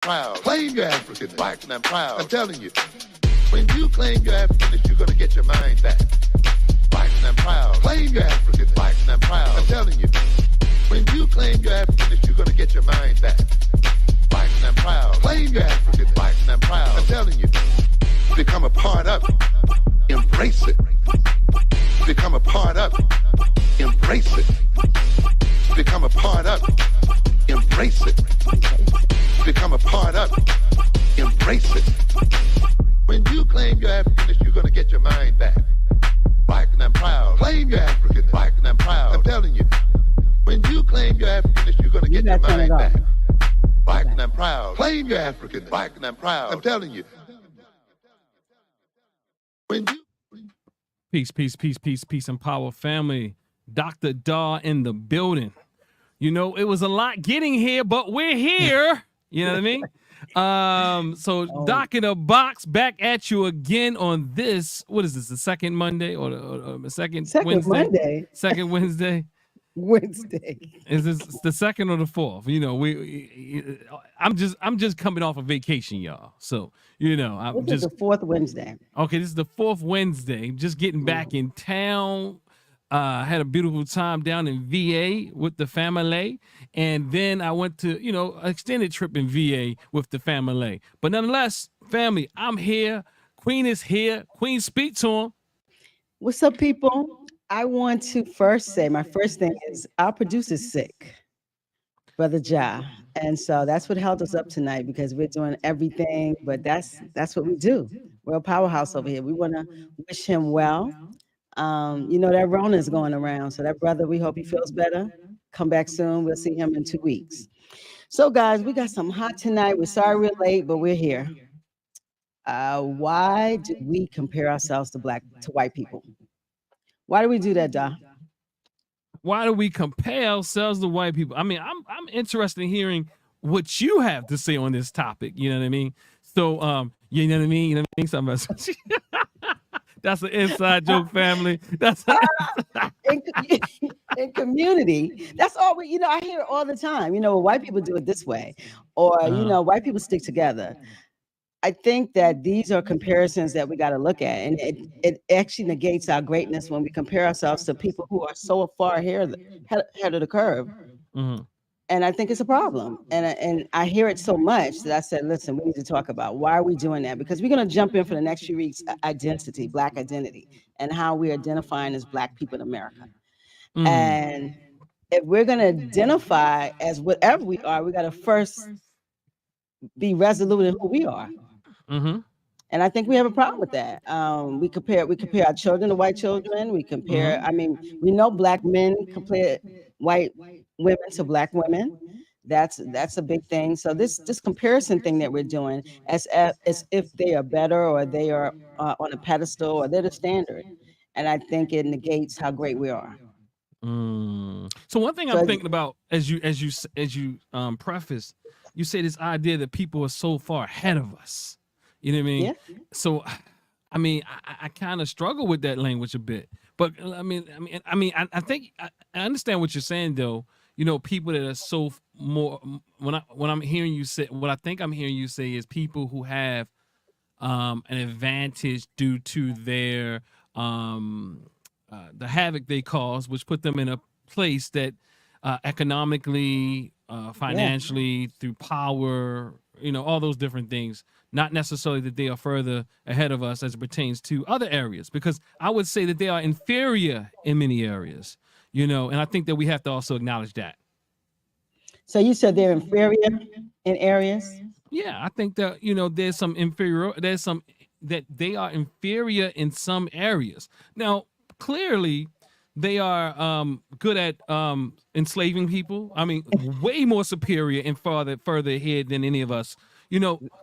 proud. Claim you're African, black, and I'm proud. I'm telling you, when you claim you're African, you're gonna get your mind back. Black, and I'm proud. Claim you're African, black, and I'm proud. I'm telling you, when you claim you're African, you're gonna get your mind back. Black, and I'm proud. Claim you're African, black, and I'm proud. I'm telling you, become a part of it. Embrace it. Become a part of it. Embrace it. Become a part of it. Embrace it. Become a part of it. Embrace it. When you claim you're African, you're gonna get your mind back. Black, and I'm proud. Claim you're African, black, and I'm proud. I'm telling you, when you claim you're African, you're gonna get your mind back. Black, and I'm proud. Claim you're African, black, and I'm proud. I'm telling you. When you Peace and power, family. Dr. Daw in the building. You know, it was a lot getting here, but we're here. You know what I mean? Doc in a Box back at you again on this. What is this? The second Monday or the second Wednesday? Monday. Second Wednesday. Wednesday. Is this the second or the fourth? You know, I'm just coming off a vacation, y'all. So, you know, This is the fourth Wednesday. Okay, this is the fourth Wednesday. Just getting back in town. Had a beautiful time down in VA with the family. And then I went to, an extended trip in VA with the family. But nonetheless, family, I'm here. Queen is here. Queen, speak to him. What's up, people? I want to first say, my first thing is our producer's sick, Brother Ja. And so that's what held us up tonight because we're doing everything, but that's what we do. We're a powerhouse over here. We want to wish him well. That Rona is going around. So that brother, we hope he feels better. Come back soon. We'll see him in 2 weeks. So guys, we got something hot tonight. We're sorry we're late, but we're here. Why do we compare ourselves to white people? Why do we do that, Da? Why do we compare ourselves to white people? I mean, I'm interested in hearing what you have to say on this topic. You know what I mean? So, you know what I mean? You know what I mean? Something that's an inside joke, family. That's in community. That's all I hear it all the time. White people do it this way, or white people stick together. I think that these are comparisons that we got to look at, and it actually negates our greatness when we compare ourselves to people who are so far ahead of the curve. Mm-hmm. And I think it's a problem. And I hear it so much that I said, listen, we need to talk about why are we doing that? Because we're going to jump in for the next few weeks, identity, Black identity, and how we're identifying as Black people in America. Mm. And if we're going to identify as whatever we are, we got to first be resolute in who we are. Mm-hmm. And I think we have a problem with that. We compare our children to white children. We compare, we know Black men compare white women to Black women. That's a big thing. So this comparison thing that we're doing as if they are better or they are on a pedestal or they're the standard. And I think it negates how great we are. So one thing I'm thinking about as you preface, you say this idea that people are so far ahead of us. You know what I mean? Yeah. So, I kind of struggle with that language a bit, but I think I understand what you're saying though. People that are so more when I'm hearing you say, what I think I'm hearing you say is people who have an advantage due to their the havoc they cause, which put them in a place that economically, financially, through power, all those different things. Not necessarily that they are further ahead of us as it pertains to other areas, because I would say that they are inferior in many areas, and I think that we have to also acknowledge that. So you said they're inferior in areas? Yeah, I think that, there's some that they are inferior in some areas. Now, clearly, they are good at enslaving people. I mean, way more superior and further ahead than any of us.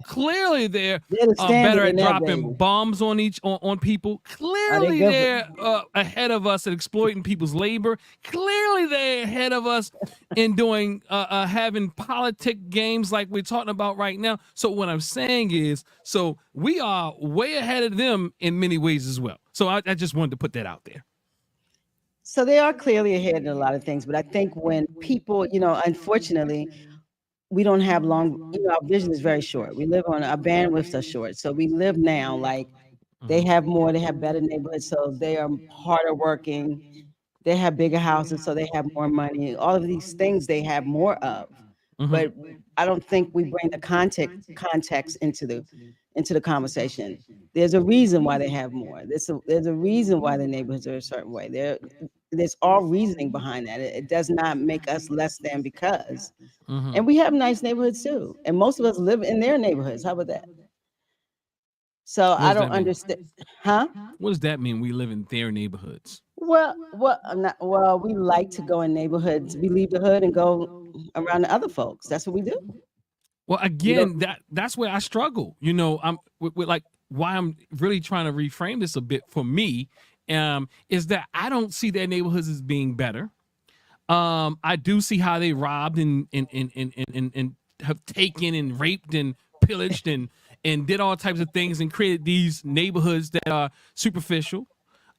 Clearly they're better at dropping bombs on people. Clearly they're ahead of us at exploiting people's labor. Clearly they're ahead of us in doing having politic games like we're talking about right now. So what I'm saying is, so we are way ahead of them in many ways as well. So I just wanted to put that out there. So they are clearly ahead in a lot of things, but I think when people, unfortunately, we don't have long, our vision is very short. We live on our bandwidths are short. So we live now like they have more, they have better neighborhoods, so they are harder working. They have bigger houses, so they have more money. All of these things they have more of. But I don't think we bring the context into the conversation. There's a reason why they have more. There's a reason why the neighborhoods are a certain way. There's all reasoning behind that. It does not make us less than because. And we have nice neighborhoods too. And most of us live in their neighborhoods. How about that? So I don't understand. Huh? What does that mean? We live in their neighborhoods. Well, we like to go in neighborhoods. We leave the hood and go around to other folks. That's what we do. Well, again, that's where I struggle. I'm with like why I'm really trying to reframe this a bit for me, is that I don't see their neighborhoods as being better. I do see how they robbed and have taken and raped and pillaged and did all types of things and created these neighborhoods that are superficial.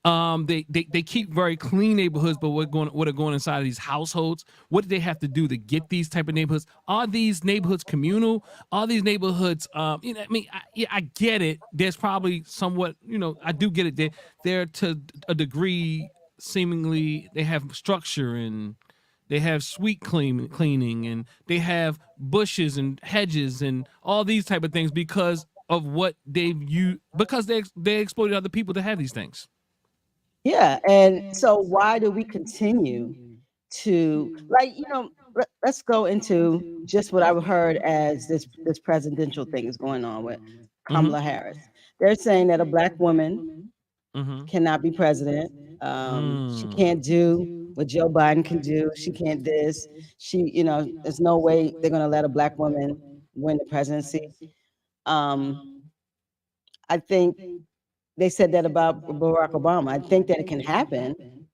They keep very clean neighborhoods, but what are going inside of these households? What do they have to do to get these type of neighborhoods? Are these neighborhoods communal? Are these neighborhoods? I get it. There's probably somewhat, I do get it. They're to a degree, seemingly, they have structure and they have sweet cleaning and they have bushes and hedges and all these type of things because of what they've used, because they exploited other people to have these things. Yeah, and so why do we continue to let's go into just what I've heard as this presidential thing is going on with Kamala Harris. They're saying that a Black woman cannot be president. She can't do what Joe Biden can do. She can't this. There's no way they're going to let a Black woman win the presidency. I think they said that about Barack Obama. I think that it can happen.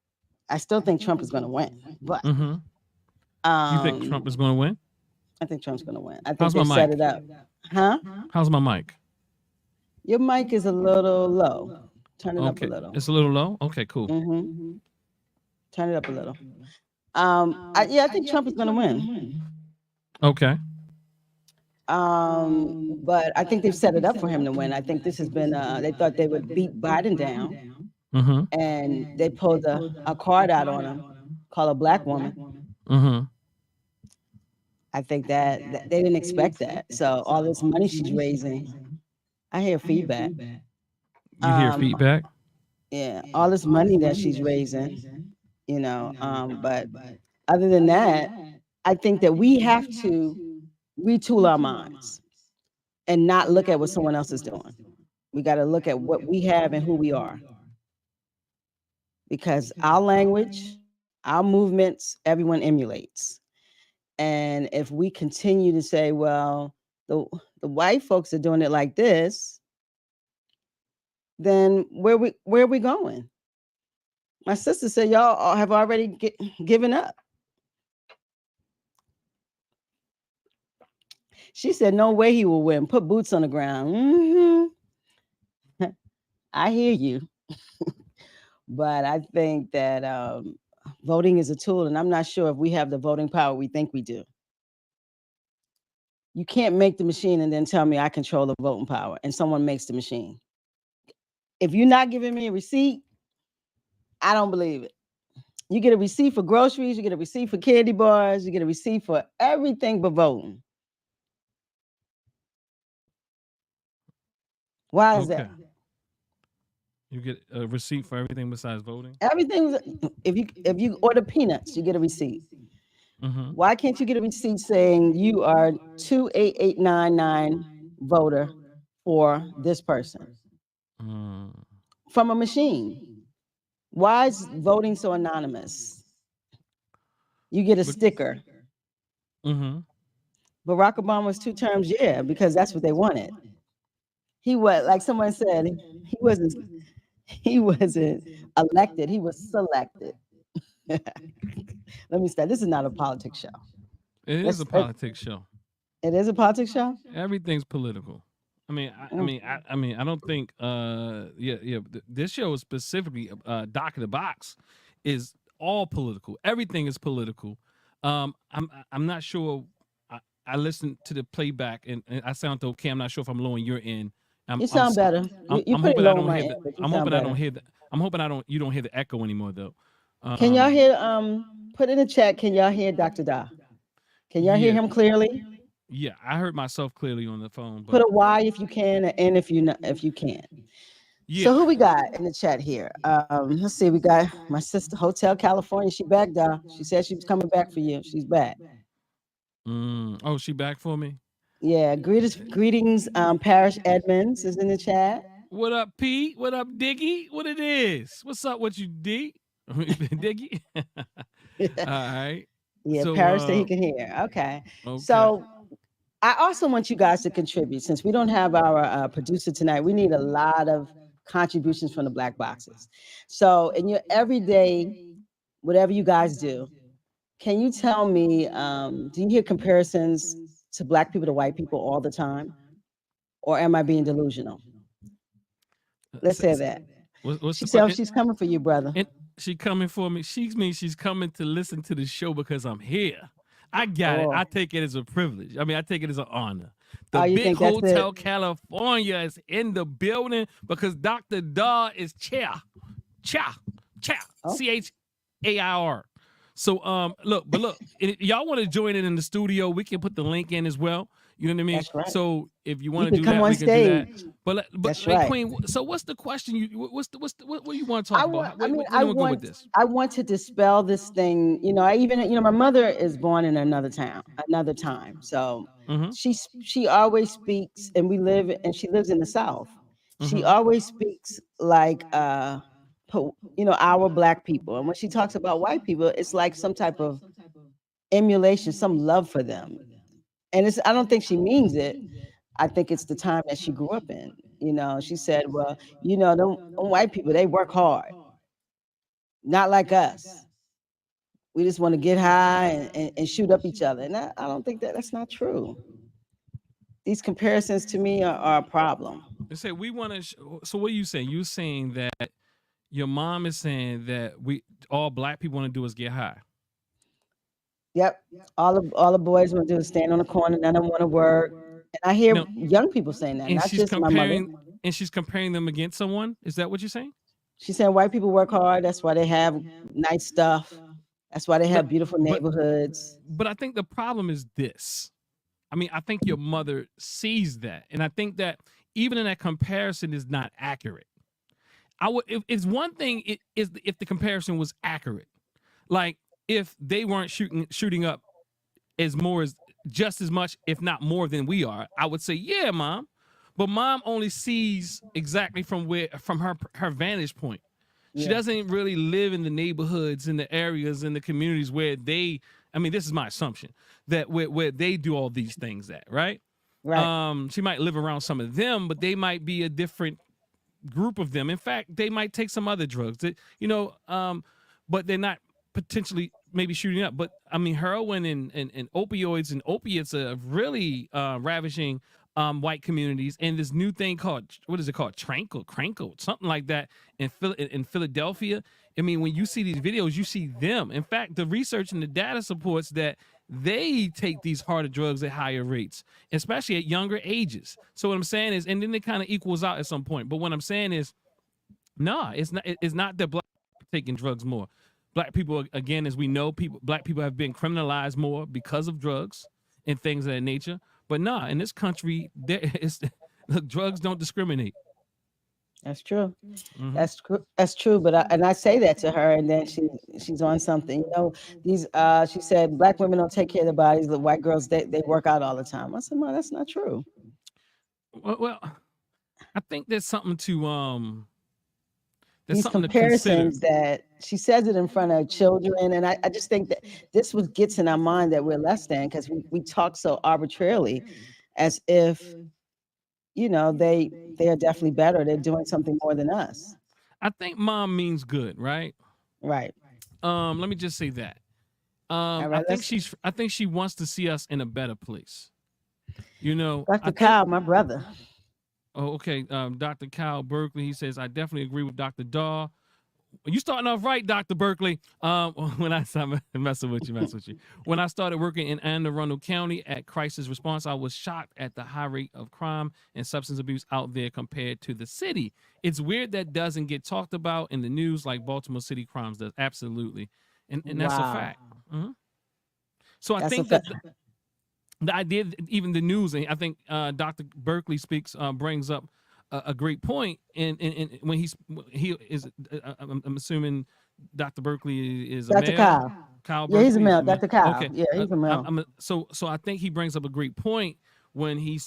I still think Trump is going to win. But you think Trump is going to win? I think Trump's going to win. I think they set it up. Huh? How's my mic? Your mic is a little low. Turn it up a little. It's a little low? Okay, cool. Turn it up a little. I think Trump is going to win. Okay. But I think they've set it up for him to win. I think this has been, they thought they would beat Biden down. And they pulled a card out on him called a Black woman. I think that they didn't expect that. So all this money she's raising, I hear feedback. You hear feedback? Yeah, all this money that she's raising, but other than that, I think that we have to retool our minds and not look at what someone else is doing. We got to look at what we have and who we are. Because our language, our movements, everyone emulates. And if we continue to say, well, the white folks are doing it like this, then where are we going? My sister said, y'all have already given up. She said, no way he will win. Put boots on the ground. I hear you. But I think that voting is a tool, and I'm not sure if we have the voting power we think we do. You can't make the machine and then tell me I control the voting power, and someone makes the machine. If you're not giving me a receipt, I don't believe it. You get a receipt for groceries, you get a receipt for candy bars, you get a receipt for everything but voting. Why is that? You get a receipt for everything besides voting? Everything. If you order peanuts, you get a receipt. Why can't you get a receipt saying you are 28899 voter for this person? From a machine. Why is voting so anonymous? You get a sticker. Barack Obama's 2 terms, yeah, because that's what they wanted. He was, like someone said, he wasn't elected, he was selected. Let me start. This is not a politics show. It is a politics show. It is a politics show? Everything's political. I don't think this show is specifically Doc in the Box is all political. Everything is political. I'm not sure I listened to the playback and I sound okay. I'm not sure if I'm low on your end. You sound better. You I'm pretty hoping I low on don't my hear end, the. but you I'm sound hoping I better. don't hear the. I'm hoping you don't hear the echo anymore though. Can y'all hear? Put in the chat. Can y'all hear Dr. Da? Can y'all hear Yeah, him clearly? yeah. I heard myself clearly on the phone, Put but a Y if you can, and N if you can. yeah. So who we got in the chat here? Let's see. We got my sister, Hotel California. She back, Da. She said she was coming back for you. She's back. Oh, she back for me. Yeah. Greetings. Parish Edmonds is in the chat. What up, Pete? What up, Diggy? What it is? What's up? What you D? Diggy? All right. Yeah, So, Parish that he can hear. Okay. okay. So I also want you guys to contribute. Since we don't have our producer tonight, we need a lot of contributions from the BlakBoxxers. So in your everyday, whatever you guys do, can you tell me, do you hear comparisons to Black people to white people all the time? Or am I being delusional? Let's say that. What's She the said she's coming for you, brother. And she coming for me. She means she's coming to listen to the show because I'm here. I got it. I take it as a privilege. I mean, I take it as an honor. The big Hotel California is in the building because Dr. Da is chair. CHAIR. So look, y'all want to join in the studio, we can put the link in as well. You know what I mean? That's right. So if you want to do come that, on we can do that. stage. But That's right. Queen, so what's the question? What do you want to talk about? I want to go with this? I want to dispel this thing. My mother is born in another time. So she always speaks, and she lives in the South. She always speaks like our Black people. And when she talks about white people, it's like some type of emulation, some love for them. And I don't think she means it. I think it's the time that she grew up in. She said, well, them white people, they work hard. Not like us. We just want to get high and shoot up each other. And I don't think that's not true. These comparisons to me are a problem. They say we want to. So what are you saying? You're saying that your mom is saying that all Black people want to do is get high. Yep. All the boys want to do is stand on the corner. None of them want to work. And I hear young people saying that, not just my mother. And she's comparing them against someone. Is that what you're saying? She's saying white people work hard. That's why they have nice stuff. That's why they have beautiful neighborhoods. But I think the problem is this. I mean, I think your mother sees that. And I think that even in that comparison is not accurate. It's one thing if the comparison was accurate. Like if they weren't shooting up just as much, if not more than we are, I would say, yeah, Mom. But Mom only sees exactly from her vantage point. She doesn't really live in the neighborhoods, in the areas, in the communities where this is my assumption, that where they do all these things at, right? Right. She might live around some of them, but they might be a different group of them. In fact, they might take some other drugs, but they're not potentially maybe shooting up. But I mean, heroin and opioids and opiates are really ravishing white communities. And this new thing called, what is it called? Crankle, something like that in Philadelphia. I mean, when you see these videos, you see them. In fact, the research and the data supports that they take these harder drugs at higher rates, especially at younger ages. So what I'm saying is, and then it kind of equals out at some point. But what I'm saying is, it's not that Black people are taking drugs more. Black people, again, as we know, Black people have been criminalized more because of drugs and things of that nature. But in this country, drugs don't discriminate. That's true. That's true. But I say that to her, and then she's on something. She said Black women don't take care of their bodies. The white girls they work out all the time. I said, Mom, that's not true. Well, I think there's something to these comparisons that she says it in front of children, and I just think that this gets in our mind that we're less than because we talk so arbitrarily, as if they are definitely better. They're doing something more than us. I think Mom means good, right? Right. Let me just say that. I think she wants to see us in a better place. Dr. Kyle, my brother. Oh, okay. Dr. Kyle Berkeley, he says, I definitely agree with Dr. Daw. You starting off right, Dr. Berkeley. When I started messing with you. When I started working in Anne Arundel County at Crisis Response, I was shocked at the high rate of crime and substance abuse out there compared to the city. It's weird that doesn't get talked about in the news like Baltimore City crimes does. Absolutely, and that's a fact. Mm-hmm. So I think that the idea, that even the news, and I think Dr. Berkeley brings up a great point, and when he is, I'm assuming Dr. Berkeley is a male. Kyle Berkeley, he's a male. Dr. Kyle. Okay, yeah, he's a male. So I think he brings up a great point when he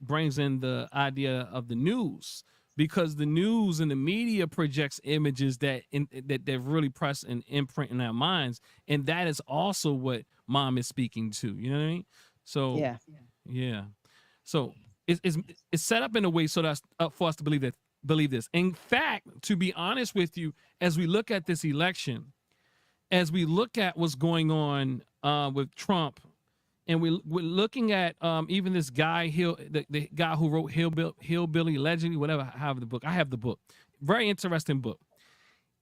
brings in the idea of the news, because the news and the media projects images that really press and imprint in our minds, and that is also what Mom is speaking to. You know what I mean? So yeah. So it's set up in a way so that's for us to believe this. In fact, to be honest with you, as we look at this election, as we look at what's going on with Trump, and we're looking at even this guy the guy who wrote Hillbilly Legend, whatever. I have the book. Very interesting book.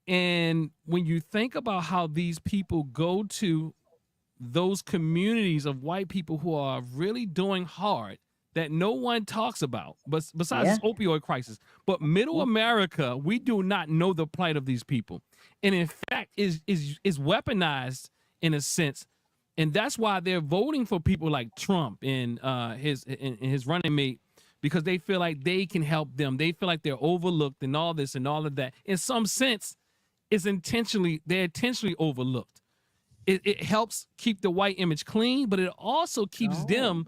And when you think about how these people go to those communities of white people who are really doing hard, that no one talks about, but besides this opioid crisis. But middle America, we do not know the plight of these people. And in fact, is weaponized in a sense. And that's why they're voting for people like Trump and his running mate, because they feel like they can help them. They feel like they're overlooked and all this and all of that. In some sense, they're intentionally overlooked. It helps keep the white image clean, but it also keeps them.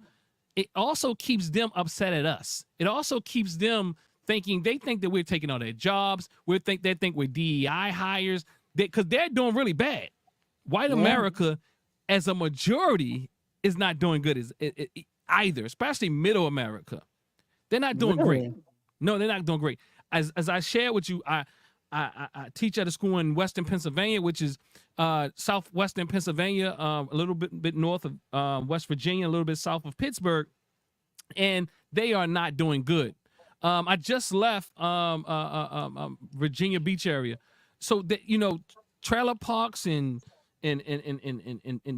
It also keeps them upset at us. It also keeps them thinking that we're taking all their jobs. They think we're DEI hires, because they're doing really bad. White America, as a majority, is not doing good either, especially middle America. They're not doing great. No, they're not doing great. As I shared with you, I teach at a school in Western Pennsylvania, which is southwestern Pennsylvania, a little bit north of West Virginia, a little bit south of Pittsburgh, and they are not doing good. I just left Virginia Beach area, so that trailer parks and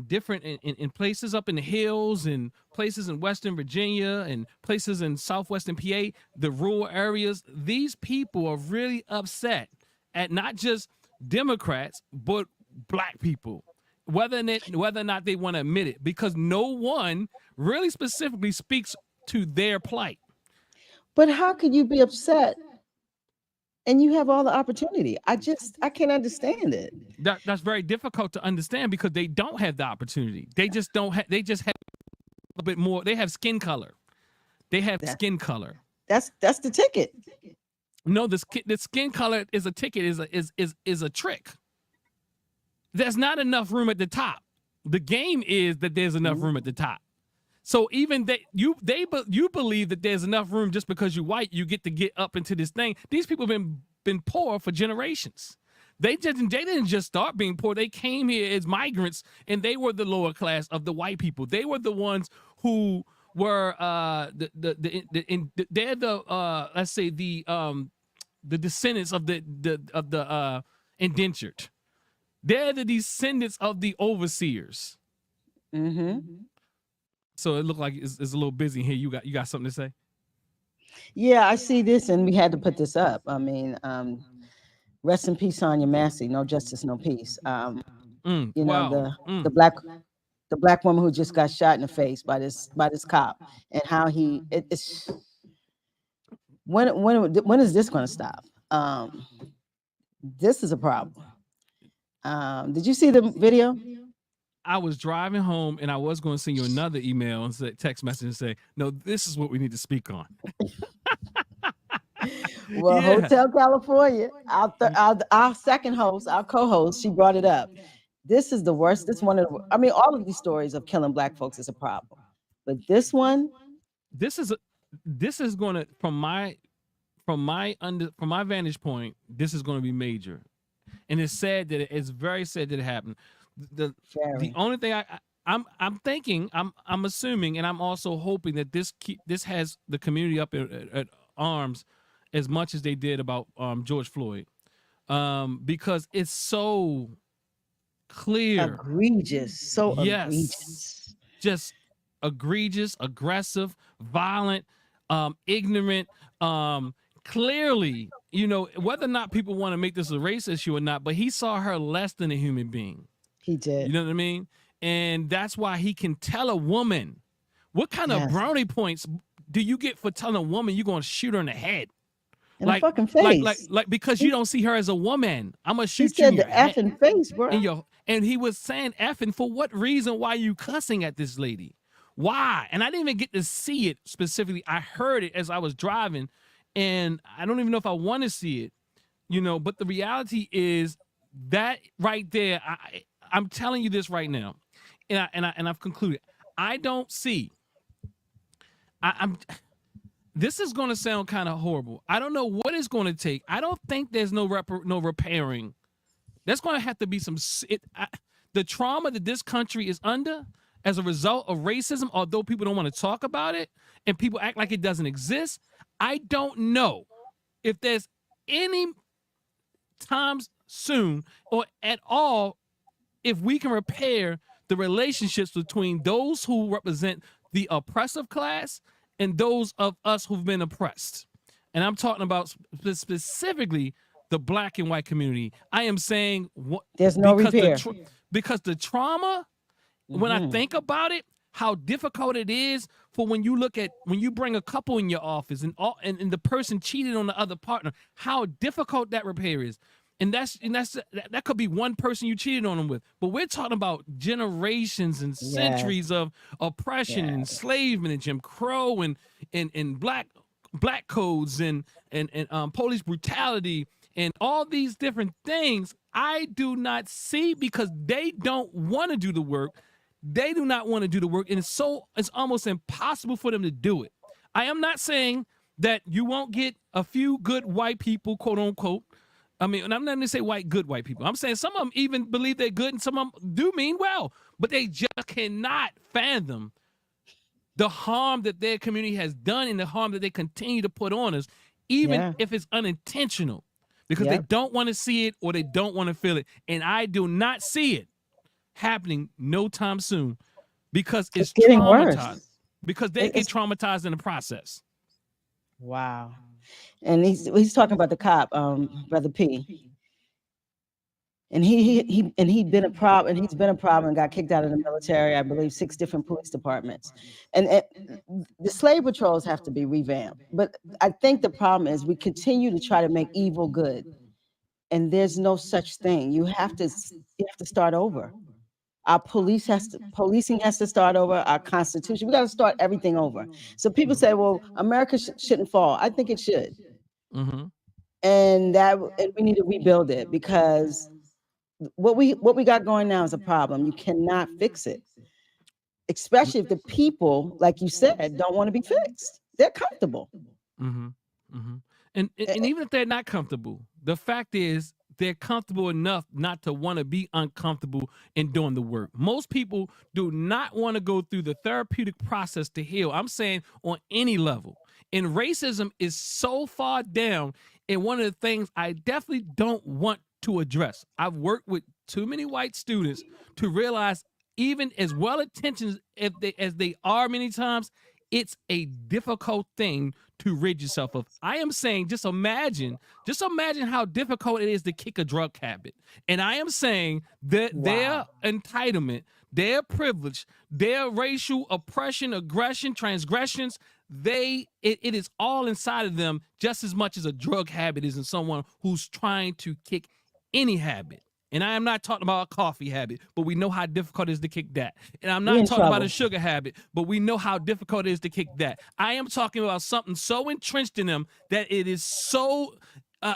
different in places up in the hills and places in Western Virginia and places in southwestern PA, the rural areas. These people are really upset at not just Democrats but Black people, whether or not they want to admit it, because no one really specifically speaks to their plight. But how could you be upset and you have all the opportunity? I can't understand it. That's very difficult to understand, because they don't have the opportunity. They just don't have. They just have a bit more. They have skin color. Skin color. That's the ticket. No, the skin color is a ticket. Is a trick. There's not enough room at the top. The game is that there's enough room at the top. So even you believe that there's enough room just because you're white, you get to get up into this thing. These people have been poor for generations. They didn't just start being poor. They came here as migrants, and they were the lower class of the white people. They were the ones who were let's say the descendants of the indentured. They're the descendants of the overseers. Mm-hmm. So it looked like it's a little busy here. You got something to say? Yeah, I see this, and we had to put this up. I mean, rest in peace, Sonya Massey. No justice, no peace. The black woman who just got shot in the face by this cop, and how it's when is this going to stop? This is a problem. Did you see the video? I was driving home, and I was going to send you another email and text message and say, no, this is what we need to speak on. Well, yeah. Hotel California, our second host, our co-host, she brought it up. This is the worst. This one all of these stories of killing Black folks is a problem, but this one, this is going to, from my vantage point, this is going to be major, and it's sad that it's very sad that it happened. The only thing I'm thinking, I'm assuming, and I'm also hoping that this has the community up at arms as much as they did about George Floyd. because it's so clear, egregious, so egregious, just egregious, aggressive, violent, ignorant, clearly, whether or not people want to make this a race issue or not, but he saw her less than a human being. He did. You know what I mean? And that's why he can tell a woman, what kind of brownie points do you get for telling a woman you're going to shoot her in the head? In the fucking face. Like because you don't see her as a woman. I'm going to shoot you you in your head. Effing face, bro. And he was saying effing for what reason? Why are you cussing at this lady? Why? And I didn't even get to see it specifically. I heard it as I was driving, and I don't even know if I want to see it, but the reality is that right there, I'm telling you this right now, and I've concluded. I don't see. This is going to sound kind of horrible. I don't know what it's going to take. I don't think there's no repairing. There's going to have to be some the trauma that this country is under as a result of racism, although people don't want to talk about it and people act like it doesn't exist. I don't know if there's any times soon or at all if we can repair the relationships between those who represent the oppressive class and those of us who've been oppressed. And I'm talking about specifically the Black and white community. I am saying there's no repair. Because the trauma, when I think about it, how difficult it is for when you bring a couple in your office and the person cheated on the other partner, how difficult that repair is. And that could be one person you cheated on them with. But we're talking about generations and centuries of oppression and enslavement and Jim Crow and black codes and police brutality and all these different things. I do not see because they don't want to do the work. They do not want to do the work, and it's almost impossible for them to do it. I am not saying that you won't get a few good white people, quote unquote. I mean, and I'm not going to say good white people. I'm saying some of them even believe they're good and some of them do mean well, but they just cannot fathom the harm that their community has done and the harm that they continue to put on us, even if it's unintentional, because they don't want to see it or they don't want to feel it. And I do not see it happening no time soon because it's getting traumatized. Worse. Because they get traumatized in the process. Wow. And he's talking about the cop, Brother P. And he'd been a problem, and he's been a problem and got kicked out of the military, I believe 6 different police departments. And the slave patrols have to be revamped. But I think the problem is we continue to try to make evil good. And there's no such thing. You have to start over. Our policing has to start over, our constitution. We got to start everything over. So people say, well, America shouldn't fall. I think it should. Mm-hmm. And we need to rebuild it because what we got going now is a problem. You cannot fix it, especially if the people, like you said, don't want to be fixed. They're comfortable. Mm-hmm. Mm-hmm. And even if they're not comfortable, the fact is they're comfortable enough not to want to be uncomfortable in doing the work. Most people do not want to go through the therapeutic process to heal. I'm saying on any level. And racism is so far down. And one of the things I definitely don't want to address. I've worked with too many white students to realize, even as well-intentioned as they are many times, it's a difficult thing to rid yourself of. I am saying, just imagine how difficult it is to kick a drug habit. And I am saying that their entitlement, their privilege, their racial oppression, aggression, transgressions, it is all inside of them just as much as a drug habit is in someone who's trying to kick any habit. And I am not talking about a coffee habit, but we know how difficult it is to kick that. And I'm not talking about a sugar habit, but we know how difficult it is to kick that. I am talking about something so entrenched in them that it is so,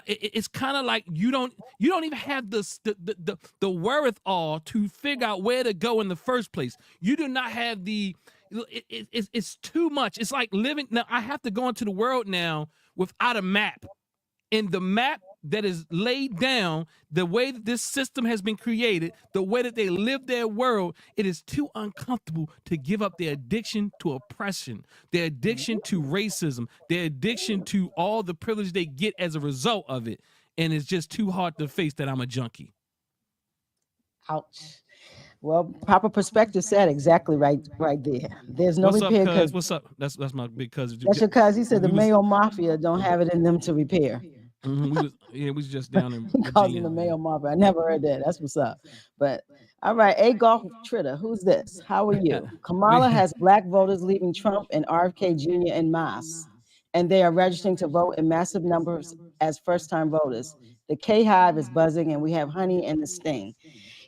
it's kind of like you don't even have the wherewithal to figure out where to go in the first place. You do not have it's too much. It's like living, now I have to go into the world now without a map. And the map that is laid down, the way that this system has been created, the way that they live their world, it is too uncomfortable to give up their addiction to oppression, their addiction to racism, their addiction to all the privilege they get as a result of it. and it's just too hard to face that I'm a junkie. Ouch. Well, proper perspective said exactly right there. There's no repair. Cuz? What's up? That's my big cousin. That's your cuz. He said the Mayo Mafia don't have it in them to repair. We was just down in He calls him the Mayo Mafia. I never heard that. That's what's up. But all right, A Golf Tritter, who's this? How are you? Kamala has black voters leaving Trump and RFK Jr. en masse, and they are registering to vote in massive numbers as first-time voters. The K-Hive is buzzing, and we have Honey and the Sting.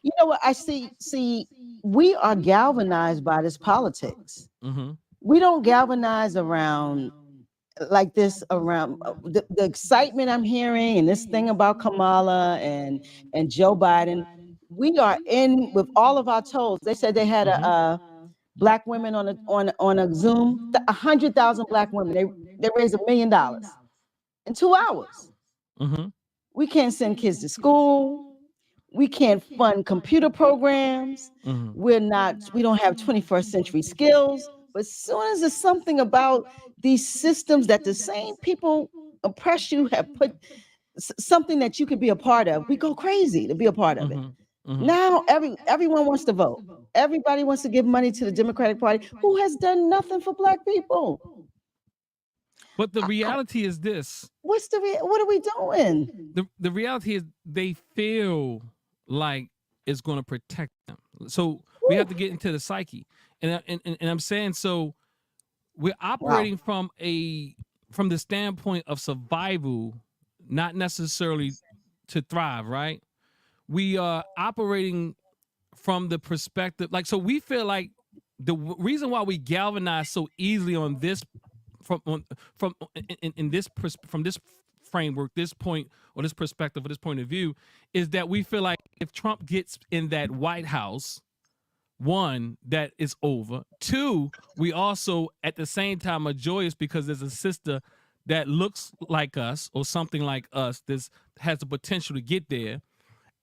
You know what I see? We are galvanized by this politics. We don't galvanize around like this, around the excitement I'm hearing and this thing about Kamala and Joe Biden. We are in with all of our toes. They said they had a black women on a Zoom, 100,000 black women. They raised $1 million in 2 hours. We can't send kids to school. We can't fund computer programs. We don't have 21st century skills. But as soon as there's something about these systems that the same people oppress you have put something that you could be a part of, we go crazy to be a part of it. Now everyone wants to vote. Everybody wants to give money to the Democratic Party, who has done nothing for black people. But the reality is this. What are we doing? The reality is they feel like it's going to protect them. So we have to get into the psyche. And I'm saying, so we're operating from the standpoint of survival, not necessarily to thrive, right? We are operating from the perspective, like, so we feel like the reason why we galvanize so easily on this from this framework, this point, or this perspective, or this point of view, is that we feel like if Trump gets in that White House, one, that is over. Two, we also at the same time are joyous because there's a sister that looks like us or something like us that has the potential to get there.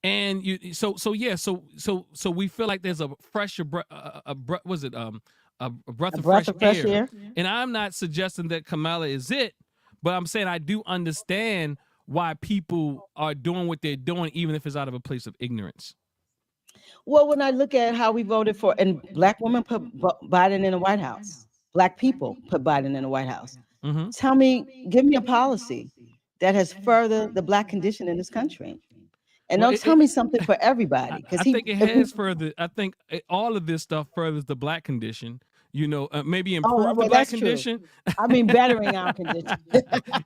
And so we feel like there's a fresher breath of fresh air. And I'm not suggesting that Kamala is it, but I'm saying I do understand why people are doing what they're doing, even if it's out of a place of ignorance. Well, when I look at how we voted for, and black women put Biden in the White House, black people put Biden in the White House. Give me a policy that has furthered the black condition in this country. And don't tell me something for everybody. I think it has further. I think all of this stuff furthers the black condition. Maybe improve the black condition. I mean, bettering our condition.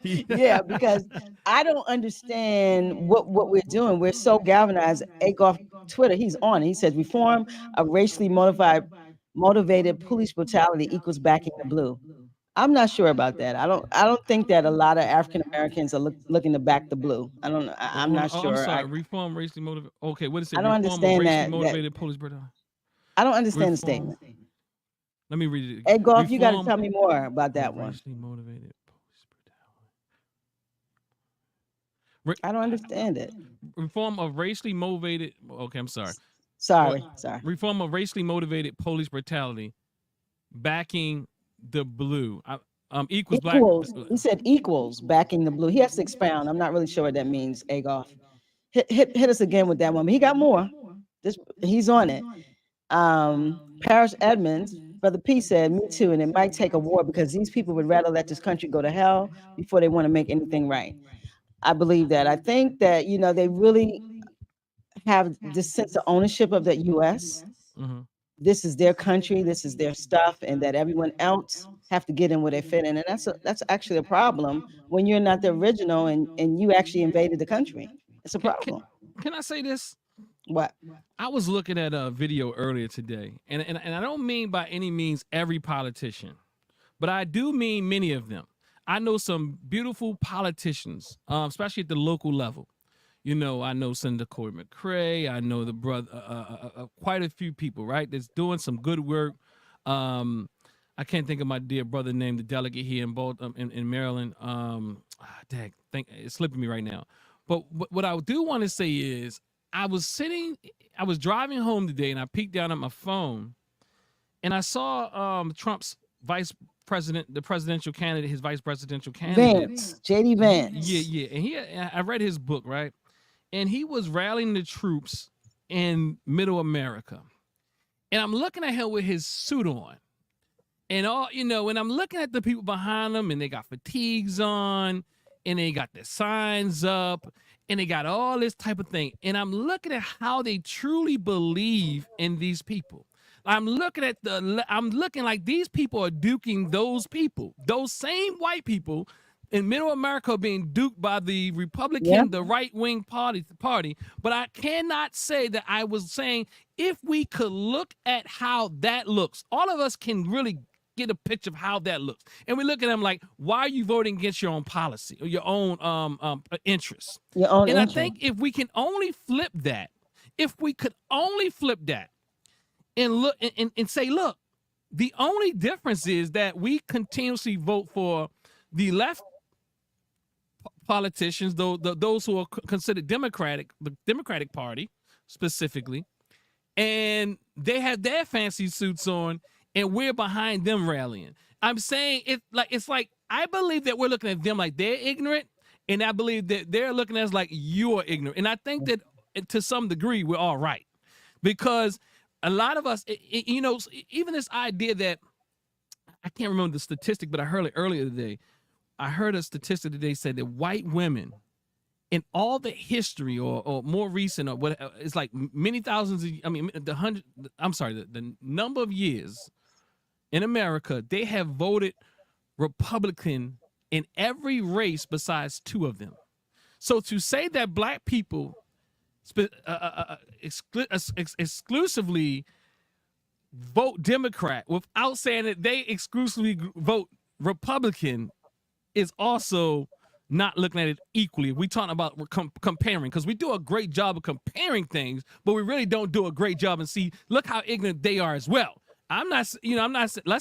Yeah, because I don't understand what we're doing. We're so galvanized. Agoff Twitter, he's on. He says reform of racially motivated police brutality equals backing the blue. I'm not sure about that. I don't think that a lot of African Americans are looking to back the blue. I'm not sure. I'm sorry. Reform racially motivated. Okay, what is it? I don't understand that. Motivated police brutality. I don't understand the statement. Let me read it. Hey, Golf, you got to tell me more about that one. Racially motivated police brutality. I don't understand it. Reform of racially motivated. Okay, I'm sorry. Sorry. Reform of racially motivated police brutality, backing the blue. Equals black. He said equals backing the blue. He has to expound. I'm not really sure what that means. Agoff, hit us again with that one. But he got more. He's on it. Parrish Edmonds, Brother P said, me too, and it might take a war because these people would rather let this country go to hell before they want to make anything right. I believe that. I think that, they really have this sense of ownership of the U.S. This is their country, this is their stuff, and that everyone else have to get in where they fit in. And that's actually a problem when you're not the original and you actually invaded the country. It's a problem. Can I say this? What? I was looking at a video earlier today, and I don't mean by any means every politician, but I do mean many of them. I know some beautiful politicians, especially at the local level. I know Senator Corey McCray. I know the brother, quite a few people, right? That's doing some good work. I can't think of my dear brother name, the delegate here in Maryland. It's slipping me right now. But what I do want to say is, I was driving home today, and I peeked down at my phone, and I saw Trump's the presidential candidate, his vice presidential candidate, Vance, JD Vance. Yeah. And I read his book, right? And he was rallying the troops in Middle America. And I'm looking at him with his suit on. And and I'm looking at the people behind them, and they got fatigues on, and they got their signs up, and they got all this type of thing. And I'm looking at how they truly believe in these people. I'm looking like these people are duking those people, those same white people in Middle America being duped by the Republican, the right-wing party. But I cannot say that I was saying if we could look at how that looks, all of us can really get a picture of how that looks. And we look at them like, why are you voting against your own policy or your own interests? I think if we can only flip that, and look and say, look, the only difference is that we continuously vote for the left politicians, those who are considered Democratic, the Democratic Party specifically, and they have their fancy suits on, and we're behind them rallying. I'm saying it's like I believe that we're looking at them like they're ignorant, and I believe that they're looking at us like you are ignorant. And I think that to some degree we're all right, because a lot of us, even this idea that I can't remember the statistic, but I heard it earlier today. I heard a statistic today said that white women in all the history or more recent or what, it's like many thousands of, the number of years in America, they have voted Republican in every race besides two of them. So to say that black people exclusively vote Democrat without saying that they exclusively vote Republican is also not looking at it equally. We talking about comparing, because we do a great job of comparing things, but we really don't do a great job and see, look how ignorant they are as well. Let's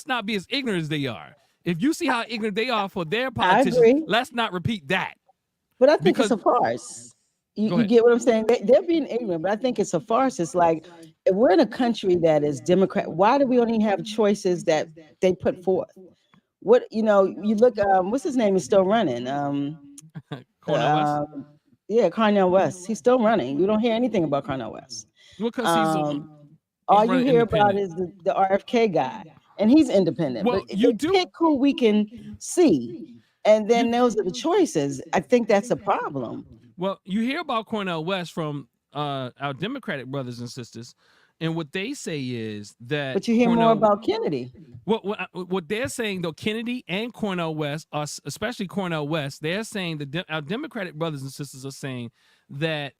not be as ignorant as they are. If you see how ignorant they are for their politicians, let's not repeat that. But I think it's a farce. You get what I'm saying? They're being ignorant, but I think it's a farce. It's like, if we're in a country that is Democrat, why do we only have choices that they put forth? What, you look, what's his name is still running? Cornel West? Cornel West. He's still running. You don't hear anything about Cornel West. Because all you hear about is the RFK guy, and he's independent. Well, but you pick who we can see, and then those are the choices. I think that's a problem. Well, you hear about Cornel West from our Democratic brothers and sisters, and what they say is that. But you hear more about Kennedy. What they're saying, though, Kennedy and Cornel West, especially Cornel West, they're saying our Democratic brothers and sisters are saying that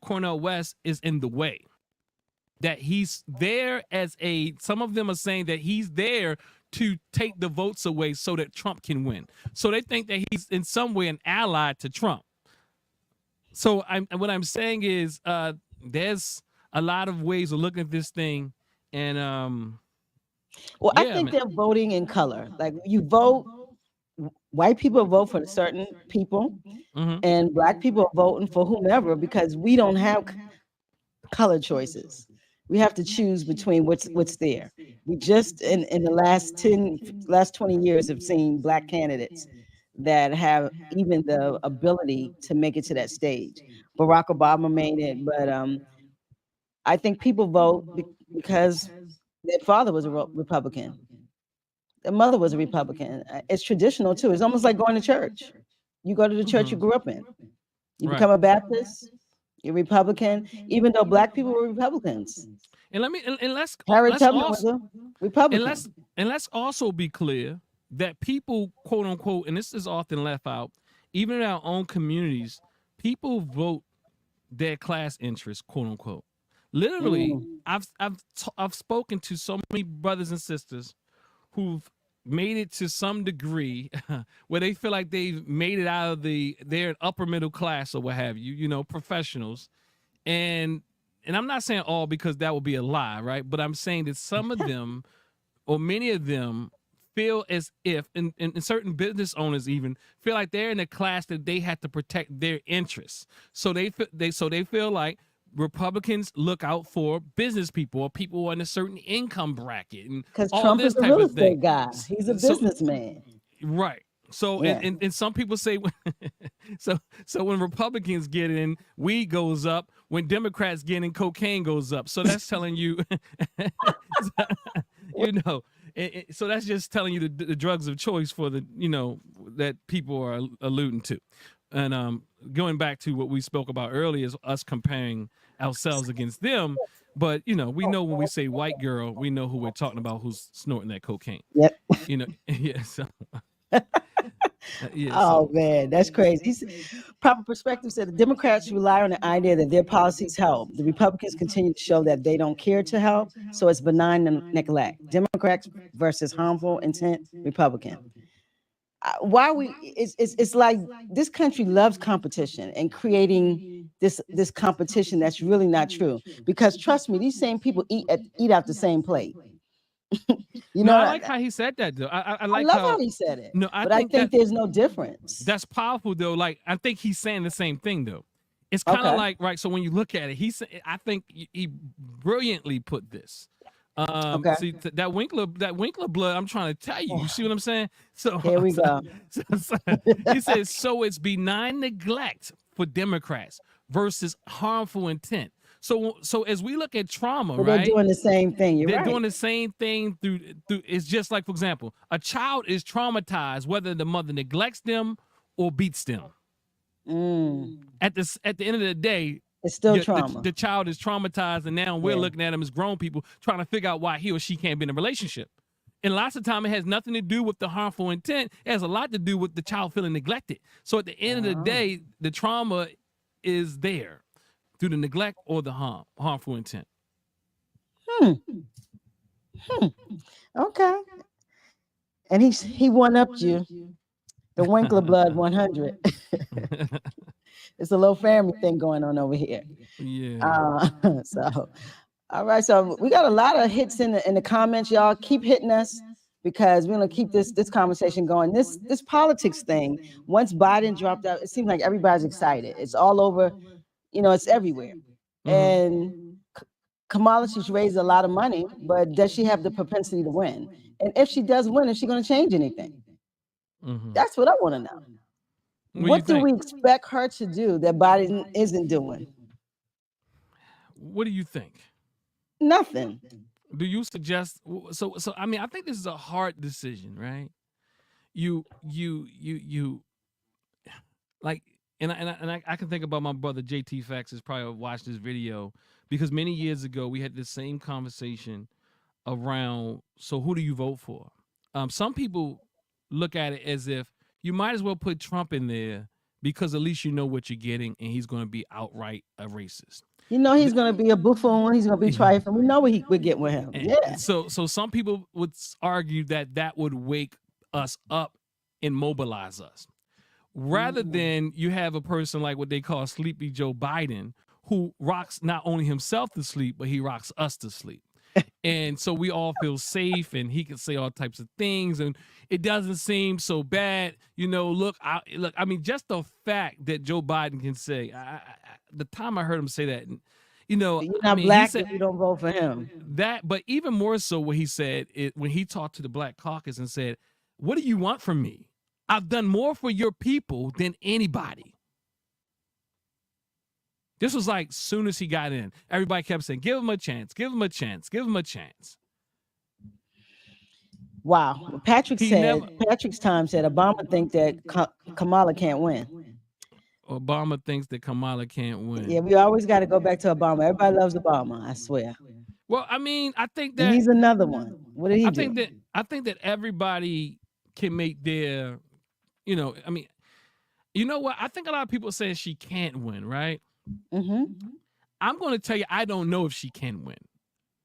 Cornel West is in the way. That he's there some of them are saying that he's there to take the votes away so that Trump can win. So they think that he's in some way an ally to Trump. So what I'm saying is there's a lot of ways of looking at this thing, and I think they're voting in color. Like, you vote, white people vote for certain people, and black people are voting for whomever, because we don't have color choices. We have to choose between what's there. We just in the last 20 years have seen black candidates that have even the ability to make it to that stage. Barack Obama made it, but I think people vote because their father was a Republican. Their mother was a Republican. It's traditional too. It's almost like going to church. You go to the church you grew up in. You become a Baptist, you're Republican, even though black people were Republicans. Let's also be clear that people, quote unquote, and this is often left out, even in our own communities, people vote their class interests, quote unquote. Literally, I've spoken to so many brothers and sisters who've made it to some degree where they feel like they've made it out of they're upper middle class or what have you, professionals. And I'm not saying all, because that would be a lie, right? But I'm saying that some of them, or many of them, feel as if, and certain business owners even feel like they're in a class that they have to protect their interests. So they feel like Republicans look out for business people or people who are in a certain income bracket, and because all Trump this is a type real of thing. estate guy. He's a businessman. Right. So Yeah. and some people say so when Republicans get in, weed goes up. When Democrats get in, cocaine goes up. So that's telling you, so that's just telling you the drugs of choice for the that people are alluding to. And going back to what we spoke about earlier is us comparing ourselves against them. But we know when we say white girl, we know who we're talking about, who's snorting that cocaine. Yep. Yeah. So. Man, that's crazy. Proper Perspective said the Democrats rely on the idea that their policies help. The Republicans continue to show that they don't care to help, so it's benign neglect. Democrats versus harmful intent Republican. It's like this country loves competition and creating this competition that's really not true. Because trust me, these same people eat out the same plate. I like how he said that though. I like how he said it. No, I think there's no difference. That's powerful though. Like I think he's saying the same thing though. It's kind of like, right. So when you look at it, I think he brilliantly put this. See that Winkler blood. I'm trying to tell you. You see what I'm saying? So here we go. He says so. It's benign neglect for Democrats versus harmful intent. So as we look at trauma, right? They're doing the same thing. They're doing the same thing through. It's just like, for example, a child is traumatized whether the mother neglects them or beats them. At the end of the day, it's still trauma. The child is traumatized, and now we're looking at them as grown people trying to figure out why he or she can't be in a relationship. And lots of time, it has nothing to do with the harmful intent. It has a lot to do with the child feeling neglected. So at the end of the day, the trauma is there through the neglect or the harmful intent. Okay. And he one-upped you. The Winkler blood 100. It's a little family thing going on over here. Yeah. So, all right. So we got a lot of hits in the comments. Y'all keep hitting us because we're gonna keep this conversation going. This politics thing. Once Biden dropped out, it seems like everybody's excited. It's all over. It's everywhere. And Kamala, she's raised a lot of money, but does she have the propensity to win? And if she does win, is she going to change anything? That's what I want to know. What do we expect her to do that Biden isn't doing? What do you think? Nothing. Do you suggest? So I mean, I think this is a hard decision, right? You like. And I can think about my brother JT Fax has probably watched this video because many years ago we had this same conversation around. So who do you vote for? Some people look at it as if you might as well put Trump in there because at least you know what you're getting, and he's going to be outright a racist. He's going to be a buffoon. He's going to be trifling. We know what we get with him. Yeah. So some people would argue that would wake us up and mobilize us. Rather than you have a person like what they call Sleepy Joe Biden, who rocks not only himself to sleep, but he rocks us to sleep. And so we all feel safe, and he can say all types of things, and it doesn't seem so bad. Look, I mean, just the fact that Joe Biden can say, the time I heard him say that, you're not black if you don't vote for him. But even more so what he said when he talked to the Black Caucus and said, what do you want from me? I've done more for your people than anybody. This was like soon as he got in, everybody kept saying, give him a chance, give him a chance, give him a chance. Wow. Patrick's time said Obama thinks that Kamala can't win. Obama thinks that Kamala can't win. Yeah, we always got to go back to Obama. Everybody loves Obama, I swear. Well, I mean, I think that he's another one. What did he do? I think that everybody can make their, I mean, you know what? I think a lot of people say she can't win, right? I'm going to tell you, I don't know if she can win.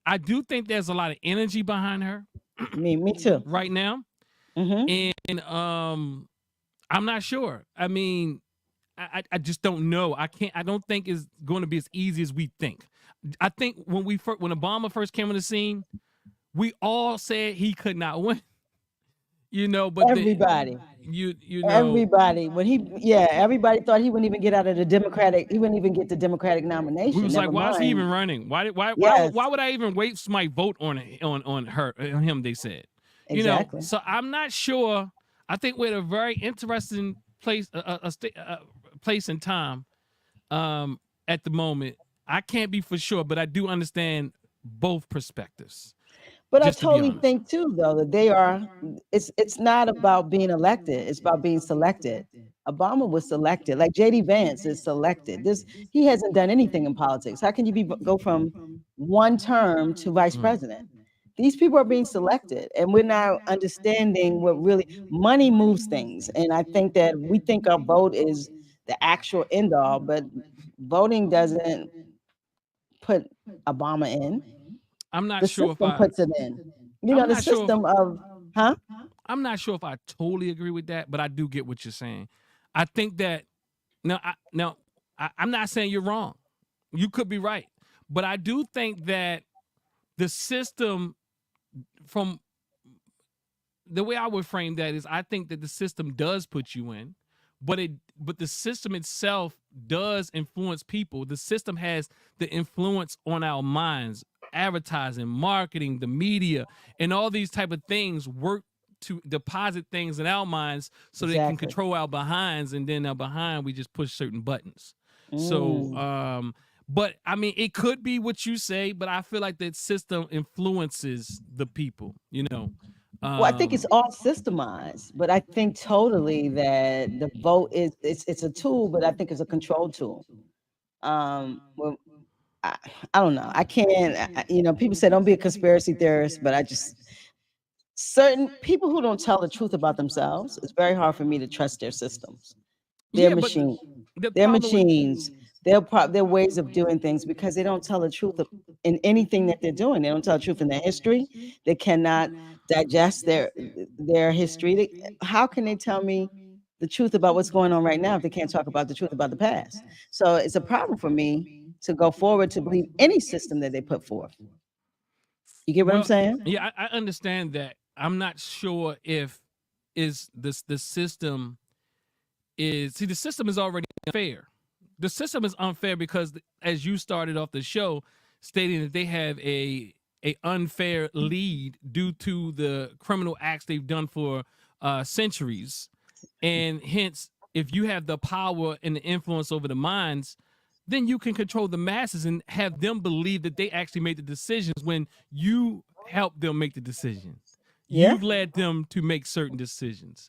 I do think there's a lot of energy behind her. Me too. Right now. And I'm not sure. I mean, I just don't know. I don't think it's going to be as easy as we think. I think when Obama first came on the scene, we all said he could not win. But everybody. you know, everybody everybody thought he wouldn't even get out of the Democratic. He wouldn't even get the Democratic nomination. we was Never like, why is he mind. even running? Yes, Why would I even waste my vote on him? They said, you know. exactly. So I'm not sure. I think we're at a very interesting place, place and time, at the moment. I can't be for sure, but I do understand both perspectives. But I Just to be totally honest. think too, though, that they are. It's not about being elected. It's about being selected. Obama was selected. Like JD Vance is selected. He hasn't done anything in politics. How can you go from one term to vice president? These people are being selected, and we're now understanding what really money moves things. And I think that we think our vote is the actual end all, but voting doesn't put Obama in. I'm not The sure if system I. puts it in. You know, I'm the not sure if system of, huh? I'm not sure if I totally agree with that, but I do get what you're saying. I think that I'm not saying you're wrong. You could be right, but I do think that the system, from the way I would frame that, is I think that the system does put you in, but the system itself does influence people. The system has the influence on our minds, advertising, marketing, the media, and all these type of things work to deposit things in our minds so they can Exactly. control our behinds, and then our behind we just push certain buttons. So but I mean, it could be what you say, but I feel like that system influences the people, you know. Well, I think it's all systemized, but I think totally that the vote it's a tool, but I think it's a control tool. Well, I, I don't know. I can't. You know, people say don't be a conspiracy theorist, but I just certain people who don't tell the truth about themselves. It's very hard for me to trust their systems. They're Yeah, but machine. the They're problem with machines. Their ways of doing things because they don't tell the truth in anything that they're doing. They don't tell the truth in their history. They cannot digest their history. How can they tell me the truth about what's going on right now if they can't talk about the truth about the past? So it's a problem for me to go forward to believe any system that they put forth. You get what I'm well, saying? yeah, I understand that. I'm not sure if is this the system is see the system is already unfair. The system is unfair because, as you started off the show stating that they have a unfair lead due to the criminal acts they've done for centuries, and hence, if you have the power and the influence over the minds, then you can control the masses and have them believe that they actually made the decisions when you help them make the decisions. Yeah. You've led them to make certain decisions.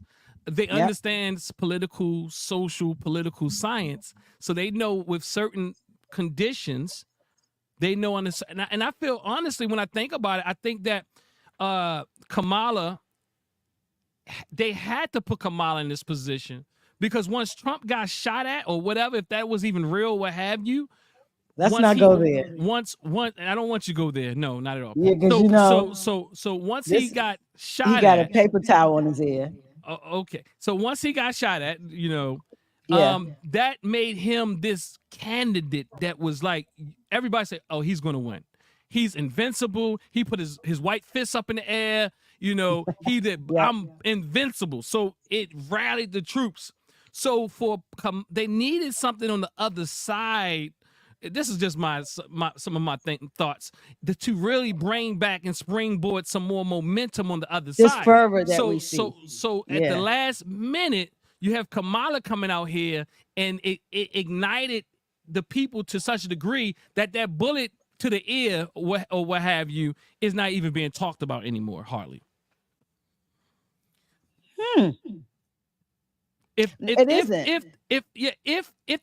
They Yep. understand political, social, political science, so they know with certain conditions, they know. And I feel, honestly, when I think about it, I think that Kamala, they had to put Kamala in this position because once Trump got shot at or whatever, if that was even real, what have you. Let's not go there. I don't want you to go there. No, not at all. Yeah, because So once he got shot he got at, a paper towel on his ear. okay. So once he got shot at, you know, Yeah. that made him this candidate that was like, everybody said, oh, he's going to win. He's invincible. He put his white fists up in the air. You know, he did, Yep. I'm invincible. So it rallied the troops. So they needed something on the other side. This is just some of my thoughts to really bring back and springboard some more momentum on the other This side. fervor that we see. So at the last minute, you have Kamala coming out here, and it ignited the people to such a degree that bullet to the ear or what have you is not even being talked about anymore, hardly. If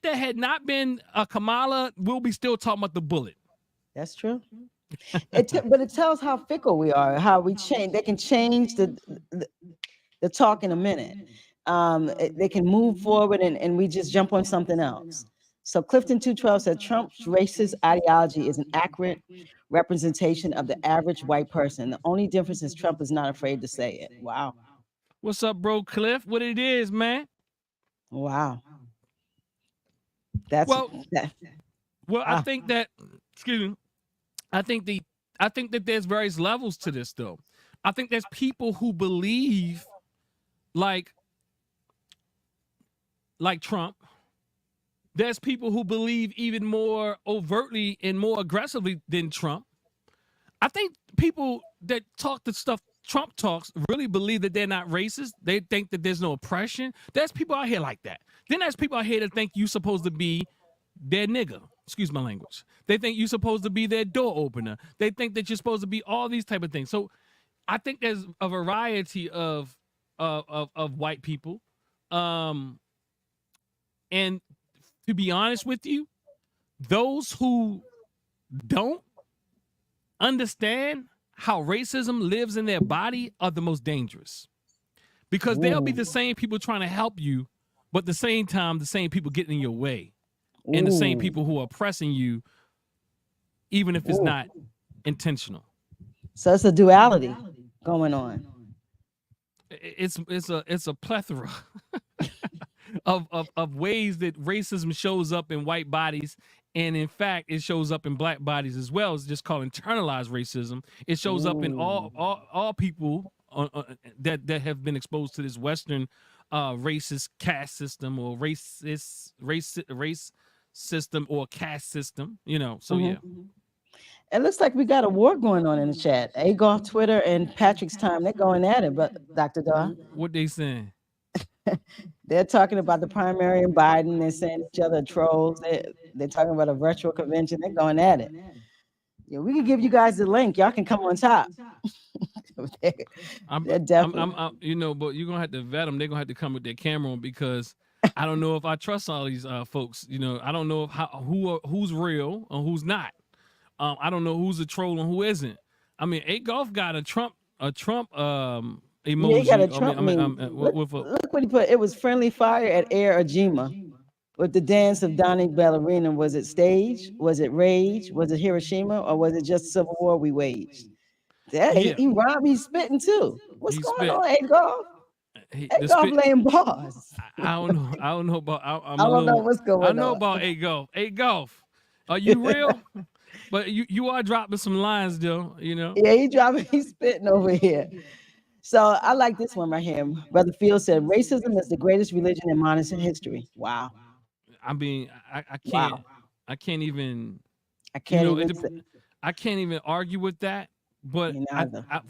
there had not been a Kamala, we'll be still talking about the bullet. That's true. But it tells how fickle we are, how we change. They can change the talk in a minute. They can move forward and we just jump on something else. So Clifton 212 said Trump's racist ideology is an accurate representation of the average white person. The only difference is Trump is not afraid to say it. Wow. What's up, bro, Cliff? What it is, man? Wow. That's well. I think that. Excuse me. I think that there's various levels to this, though. I think there's people who believe, like, like Trump. There's people who believe even more overtly and more aggressively than Trump. I think people that talk the stuff Trump talks really believe that they're not racist. They think that there's no oppression. There's people out here like that. Then there's people out here that think you're supposed to be their nigga. Excuse my language. They think you're supposed to be their door opener. They think that you're supposed to be all these type of things. So I think there's a variety of white people. And to be honest with you, those who don't understand how racism lives in their body are the most dangerous, because they'll be the same people trying to help you, but at the same time, the same people getting in your way, and the same people who are oppressing you, even if it's not intentional. So it's a duality going on. It's a plethora of ways that racism shows up in white bodies. And in fact, it shows up in black bodies as well. It's just called internalized racism. It shows up in all people that have been exposed to this Western racist caste system, or race system, or caste system. You know, so yeah. It looks like we got a war going on in the chat. Agolf, Twitter, and Patrick's Time, they're going at it, but Dr. Dar. What they saying? They're talking about the primary and Biden. They're saying each other trolls. They're talking about a virtual convention. They're going at it. Yeah, we can give you guys the link. Y'all can come on top. They're definitely. You know, but you're gonna have to vet them. They're gonna have to come with their camera on, because I don't know if I trust all these folks. You know, I don't know who's real and who's not. I don't know who's a troll and who isn't. I mean, Agolf got a Trump emoji. Yeah, he got a Trump look what he put. It was friendly fire at Air Ajima with the dance of Donnie Ballerina. Was it stage? Was it rage? Was it Hiroshima? Or was it just civil war we waged? Yeah, he rhymed, he's spitting too. What's going on, Agolf? Agolf laying bars. I don't know about. I don't know what's going on. I know about Agolf. Agolf, are you real? But you are dropping some lines though, you know. Yeah, he's spitting over here. So I like this one right here. Brother Field said, racism is the greatest religion in modern history. Wow. I mean, I can't. Wow. I can't even argue with that. But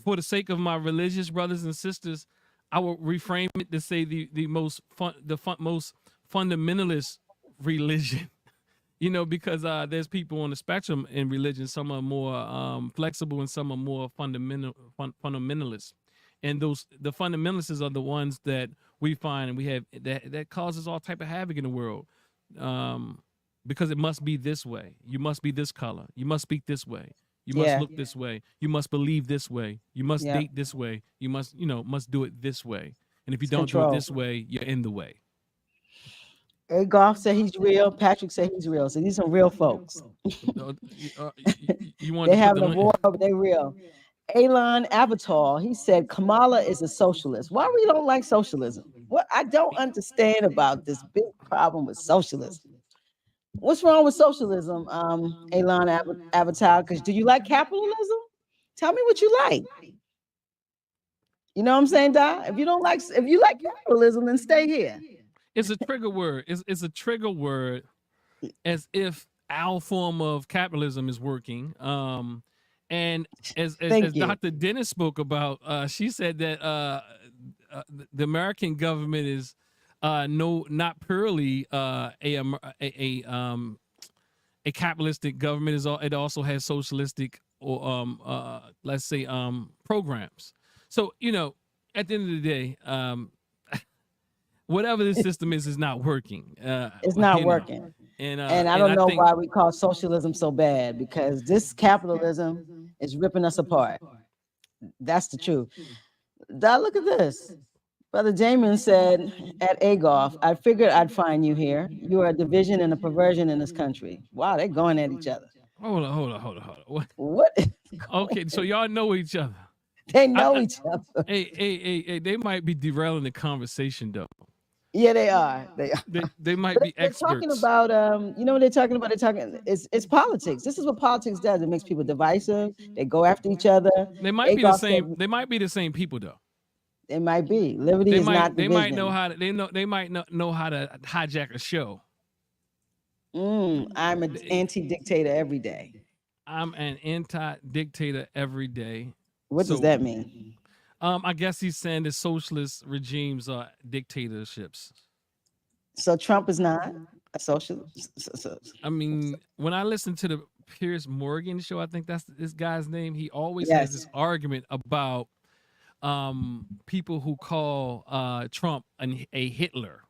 for the sake of my religious brothers and sisters, I will reframe it to say the most fundamentalist religion. You know, because there's people on the spectrum in religion. Some are more flexible and some are more fundamentalist. And the fundamentalists are the ones that we find and we have that causes all type of havoc in the world. Because it must be this way. You must be this color. You must speak this way. You must look this way. You must believe this way. You must date this way. You must do it this way. And if you don't do it this way, you're in the way. Agolf said he's real. Patrick said he's real. So these are real folks. They have a war, but they're real. Elon Avatar, he said Kamala is a socialist. Why we don't like socialism? What I don't understand about this big problem with socialism. What's wrong with socialism, Elon Avatar? Because do you like capitalism? Tell me what you like. You know what I'm saying, Doc? If you like capitalism, then stay here. It's a trigger word. It's a trigger word, as if our form of capitalism is working. And as Dr. Dennis spoke about, she said that the American government is not purely a capitalistic government. It also has socialistic or let's say programs. So at the end of the day, whatever the system is not working. It's not working. And I don't know why we call socialism so bad, because this capitalism is ripping us apart. That's the truth. Look at this. Brother Jamin said at Agolf, I figured I'd find you here. You are a division and a perversion in this country. Wow, they're going at each other. Hold on. What? Okay, so y'all know each other. They know each other. Hey, they might be derailing the conversation though. Yeah, they are. They might be experts. They're talking about what they're talking about. It's politics. This is what politics does. It makes people divisive. They go after each other. They might be the same. They might be the same people though. It might be. Liberty is not they division. might know how to they might know how to hijack a show. I'm an anti-dictator every day. I'm an anti-dictator every day. What does that mean? I guess he's saying that socialist regimes are dictatorships. So Trump is not a socialist. I mean, when I listen to the Piers Morgan show, I think that's this guy's name. He always has this argument about people who call Trump a Hitler,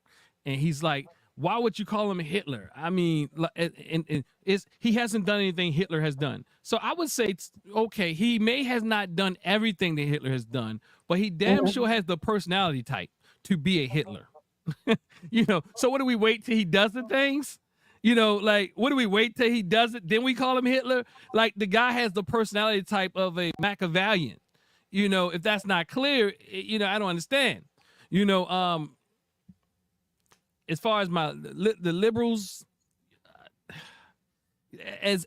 and he's like, why would you call him a Hitler? I mean, and he hasn't done anything Hitler has done. So I would say, okay, he may has not done everything that Hitler has done, but he damn sure has the personality type to be a Hitler. So what do we wait till he does the things? Like, what do we wait till he does it? Then we call him Hitler? Like, the guy has the personality type of a Machiavellian. If that's not clear, I don't understand. As far as the liberals, as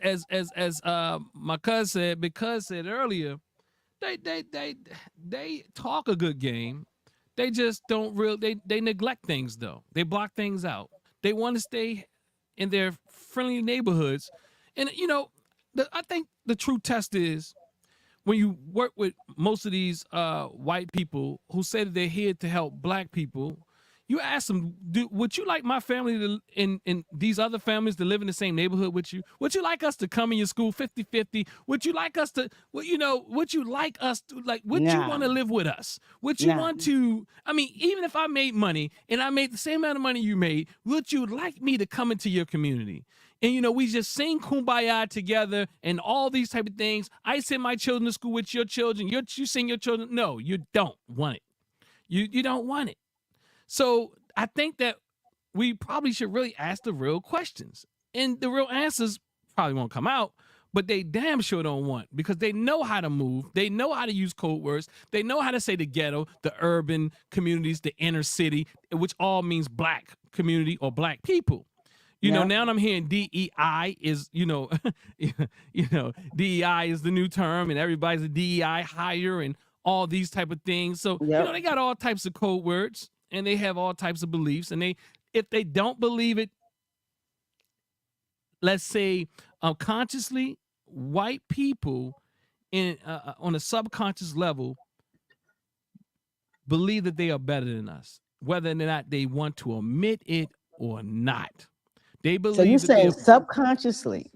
my cousin said earlier, they talk a good game. They just don't they neglect things though. They block things out. They want to stay in their friendly neighborhoods, and I think the true test is when you work with most of these white people who say that they're here to help black people. You ask them, would you like my family to, in these other families to live in the same neighborhood with you? Would you like us to come in your school 50-50? Would you like us to, would you like us to, like, would you want to live with us? Would you want to, I mean, even if I made money and I made the same amount of money you made, would you like me to come into your community? And, we just sing Kumbaya together and all these type of things. I send my children to school with your children. You send your children. No, you don't want it. You don't want it. So I think that we probably should really ask the real questions, and the real answers probably won't come out, but they damn sure don't want, because they know how to move. They know how to use code words. They know how to say the ghetto, the urban communities, the inner city, which all means black community or black people. Now I'm hearing DEI is, DEI is the new term, and everybody's a DEI hire and all these type of things. So, they got all types of code words. And they have all types of beliefs, and if they don't believe it, let's say consciously, white people on a subconscious level believe that they are better than us, whether or not they want to admit it or not. They believe. So you're saying subconsciously,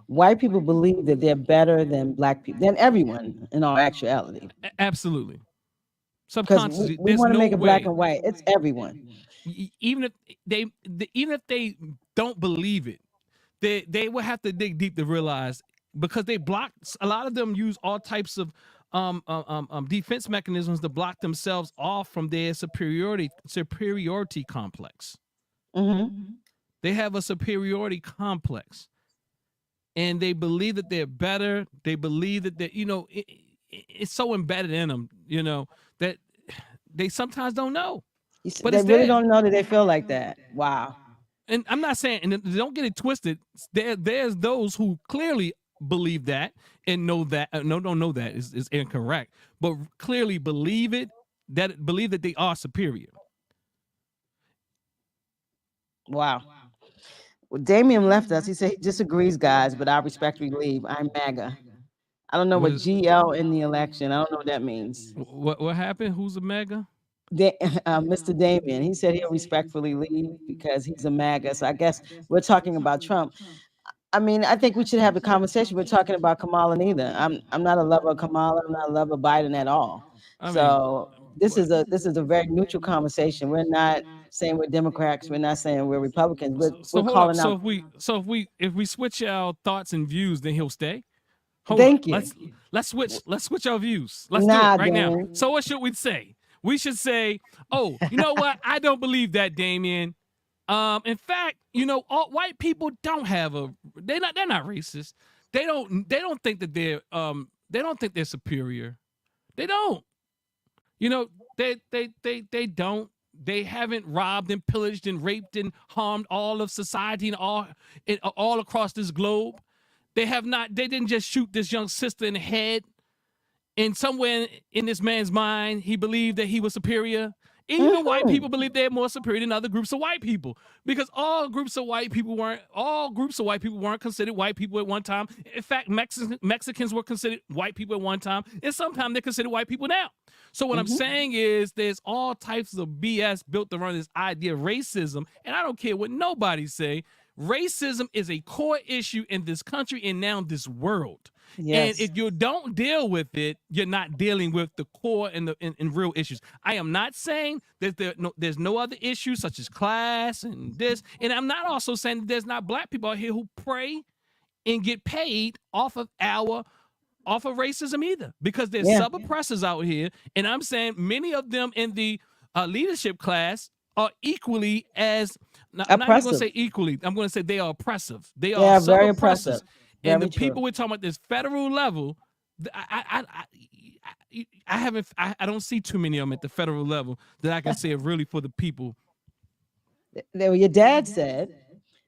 white people believe that they're better than black people, than everyone in all actuality. Absolutely. Subconsciously, we want to make it black and white. It's everyone. Even if they don't believe it, they will have to dig deep to realize, because they block. A lot of them use all types of defense mechanisms to block themselves off from their superiority complex. They have a superiority complex, and they believe that they're better. They believe that it's so embedded in them, that they sometimes don't know. But they really don't know that they feel like that. Wow. And I'm not saying, and don't get it twisted. There's those who clearly believe that and know that. Don't know that is incorrect, but clearly believe that they are superior. Wow. Well, Damien left us. He said he disagrees, guys, but I respectfully leave. I'm MAGA. I don't know what GL in the election. I don't know what that means. What happened? Who's a MAGA? Mr. Damien. He said he'll respectfully leave because he's a MAGA. So I guess we're talking about Trump. I mean, I think we should have a conversation. We're talking about Kamala neither. I'm not a lover of Kamala. I'm not a lover of Biden at all. This is a very neutral conversation. We're not saying we're Democrats. We're not saying we're Republicans. We're calling out. If we switch our thoughts and views, then he'll stay. Thank you. Let's switch our views. Let's do it right now. So what should we say? We should say, oh, you know what? I don't believe that, Damien. In fact, all white people don't have they're not racist. They don't think that they don't think they're superior. They don't. They don't. They haven't robbed and pillaged and raped and harmed all of society and all across this globe. They have not. They didn't just shoot this young sister in the head and somewhere in this man's mind, he believed that he was superior. Even white people believe they're more superior than other groups of white people, because all groups of white people weren't considered white people at one time. In fact, Mexicans were considered white people at one time, and sometimes they're considered white people now. So what I'm saying is there's all types of BS built around this idea of racism, and I don't care what nobody say. Racism is a core issue in this country and now this world. Yes. And if you don't deal with it, you're not dealing with the core and real issues. I am not saying that there's no other issues such as class and this. And I'm not also saying that there's not black people out here who pray and get paid off of racism either, because there's sub-oppressors out here. And I'm saying many of them in the leadership class are equally as, I'm not even going to say equally, I'm going to say they are oppressive. They are very oppressive. And the people we're talking about this federal level, I don't see too many of them at the federal level that I can say are really for the people. Your dad said,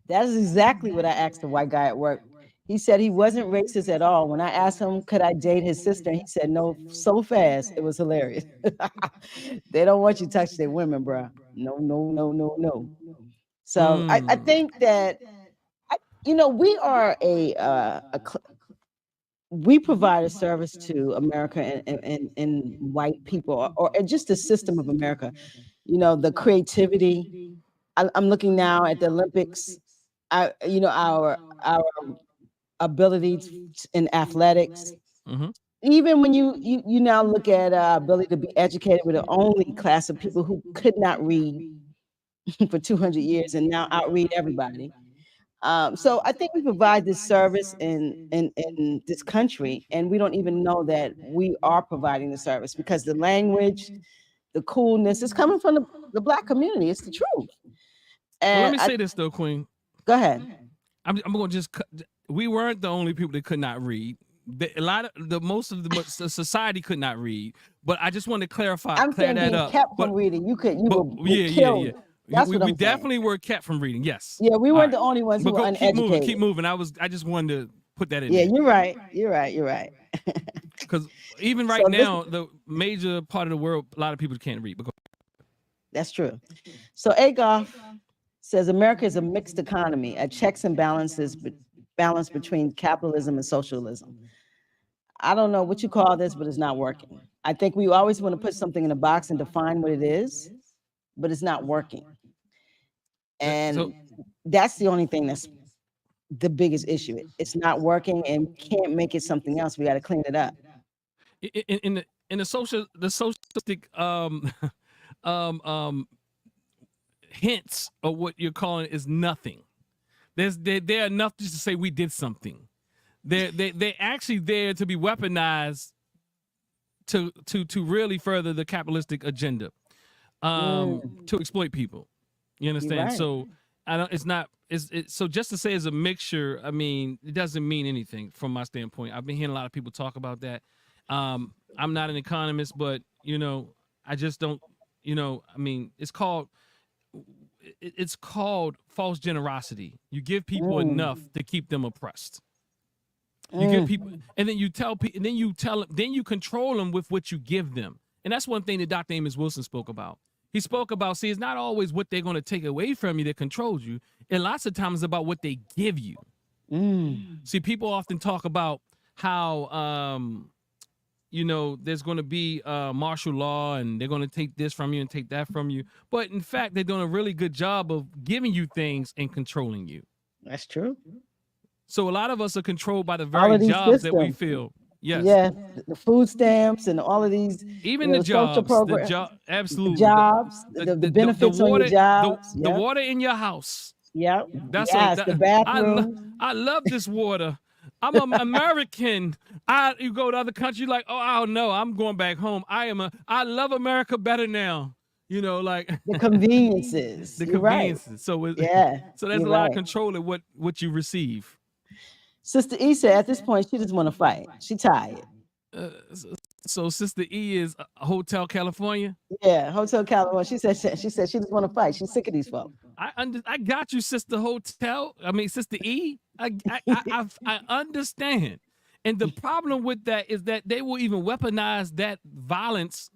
that is exactly what I asked the white guy at work. He said he wasn't racist at all. When I asked him, could I date his sister? He said, no, so fast. It was hilarious. They don't want you to touch their women, bro. No. So I think that, we are we provide a service to America and white people, or just the system of America. The creativity. I'm looking now at the Olympics. Our abilities in athletics. Even when you now look at our ability to be educated, we're the only class of people who could not read for 200 years and now outread everybody. So I think we provide this service in this country, and we don't even know that we are providing the service, because the language, the coolness is coming from the black community. It's the truth. And let me say this though, Queen. Go ahead. I'm going to just. We weren't the only people that could not read. Most of the society could not read. But I just want to clear that up. Kept from reading. You were killed. We definitely were kept from reading. Yes. Yeah, we weren't the only ones who were uneducated. Keep moving. I just wanted to put that in. Yeah, you're right. Because even right now, the major part of the world, a lot of people can't read. That's true. So Agoff says America is a mixed economy, a checks and balances balance between capitalism and socialism. I don't know what you call this, but it's not working. I think we always want to put something in a box and define what it is, but it's not working. And that's the only thing that's the biggest issue. It's not working, and we can't make it something else. We got to clean it up. In the socialistic hints of what you're calling is nothing. They're enough just to say we did something. They're actually there to be weaponized to really further the capitalistic agenda, to exploit people. You understand? Right. So so just to say it's a mixture, I mean, it doesn't mean anything from my standpoint. I've been hearing a lot of people talk about that. I'm not an economist, but I just don't, I mean, it's called false generosity. You give people enough to keep them oppressed. You give people, and then you tell people, and then you control them with what you give them. And that's one thing that Dr. Amos Wilson spoke about. He spoke about, see, it's not always what they're going to take away from you that controls you. And lots of times it's about what they give you. See, people often talk about how, there's going to be martial law and they're going to take this from you and take that from you. But in fact, they're doing a really good job of giving you things and controlling you. That's true. So a lot of us are controlled by the very jobs that we feel. Yes. Yeah, the food stamps and all of these, even the jobs, absolutely, the jobs, the benefits on your jobs, the water in your house. Yeah, that's the bathroom. I love this water. I'm an American. You go to other countries like, oh no, I'm going back home. I love America better now. Like the conveniences. The conveniences. Right. So there's a lot of control of what you receive. Sister E said at this point she doesn't want to fight. She tired. So Sister E is Hotel California. Yeah, Hotel California. She said she doesn't want to fight. She's sick of these folks. I got you, Sister Hotel. I mean, Sister E. I understand, And the problem with that is that they will even weaponize that violence.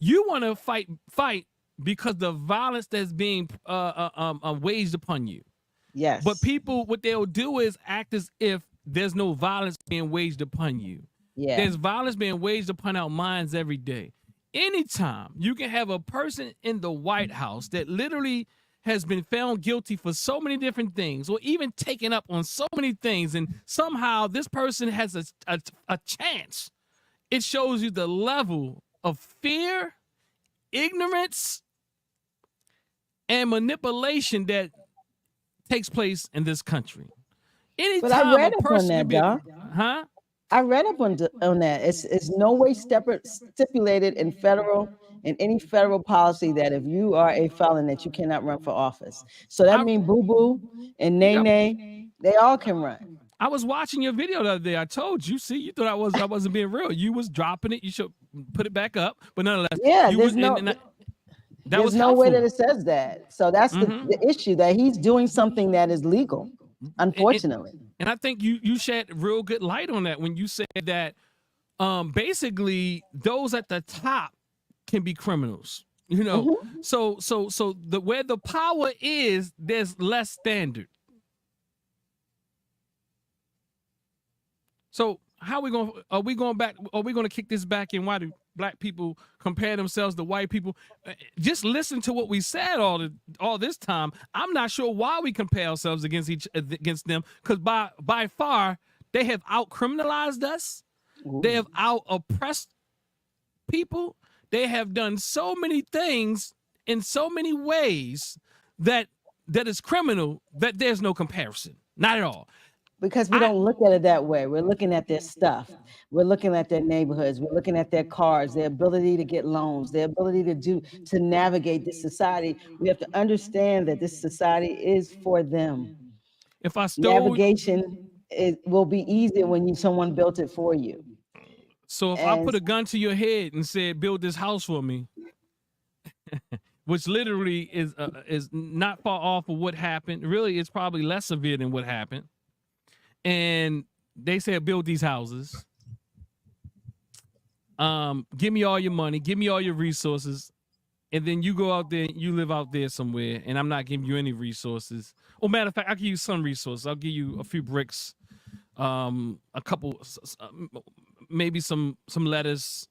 You want to fight because the violence that's being waged upon you. Yes. But people, what they'll do is act as if there's no violence being waged upon you. Yeah. There's violence being waged upon our minds every day. Anytime you can have a person in the White House that literally has been found guilty for so many different things, or even taken up on so many things, and somehow this person has a chance, it shows you the level of fear, ignorance, and manipulation that takes place in this country. Anytime but I read a up person on that, Doc. Huh? I read up on that. It's no way stipulated in any federal policy that if you are a felon that you cannot run for office. So that means Boo Boo and Nene, they all can run. I was watching your video the other day. I told you. See, you thought I wasn't being real. You was dropping it. You should put it back up. But nonetheless, yeah, there's no way that it says that. So that's the issue, that he's doing something that is legal, unfortunately. And I think you shed real good light on that when you said that basically those at the top can be criminals. You know, so where the power is, there's less standard. So are we going to kick this back in? Why do black people compare themselves to white people? Just listen to what we said all this time. I'm not sure why we compare ourselves against them, because by far they have out criminalized us. Ooh. They have out oppressed people. They have done so many things in so many ways that is criminal that there's no comparison. Not at all. Because we don't look at it that way. We're looking at their stuff. We're looking at their neighborhoods. We're looking at their cars, their ability to get loans, their ability to navigate this society. We have to understand that this society is for them. If I stole navigation, it will be easier when someone built it for you. So if I put a gun to your head and said, "Build this house for me," which literally is not far off of what happened. Really, it's probably less severe than what happened. And they said, "Build these houses. Give me all your money, give me all your resources," and then you go out there, you live out there somewhere, and I'm not giving you any resources. Or matter of fact, I'll give you some resources. I'll give you a few bricks, a couple, maybe some lettuce,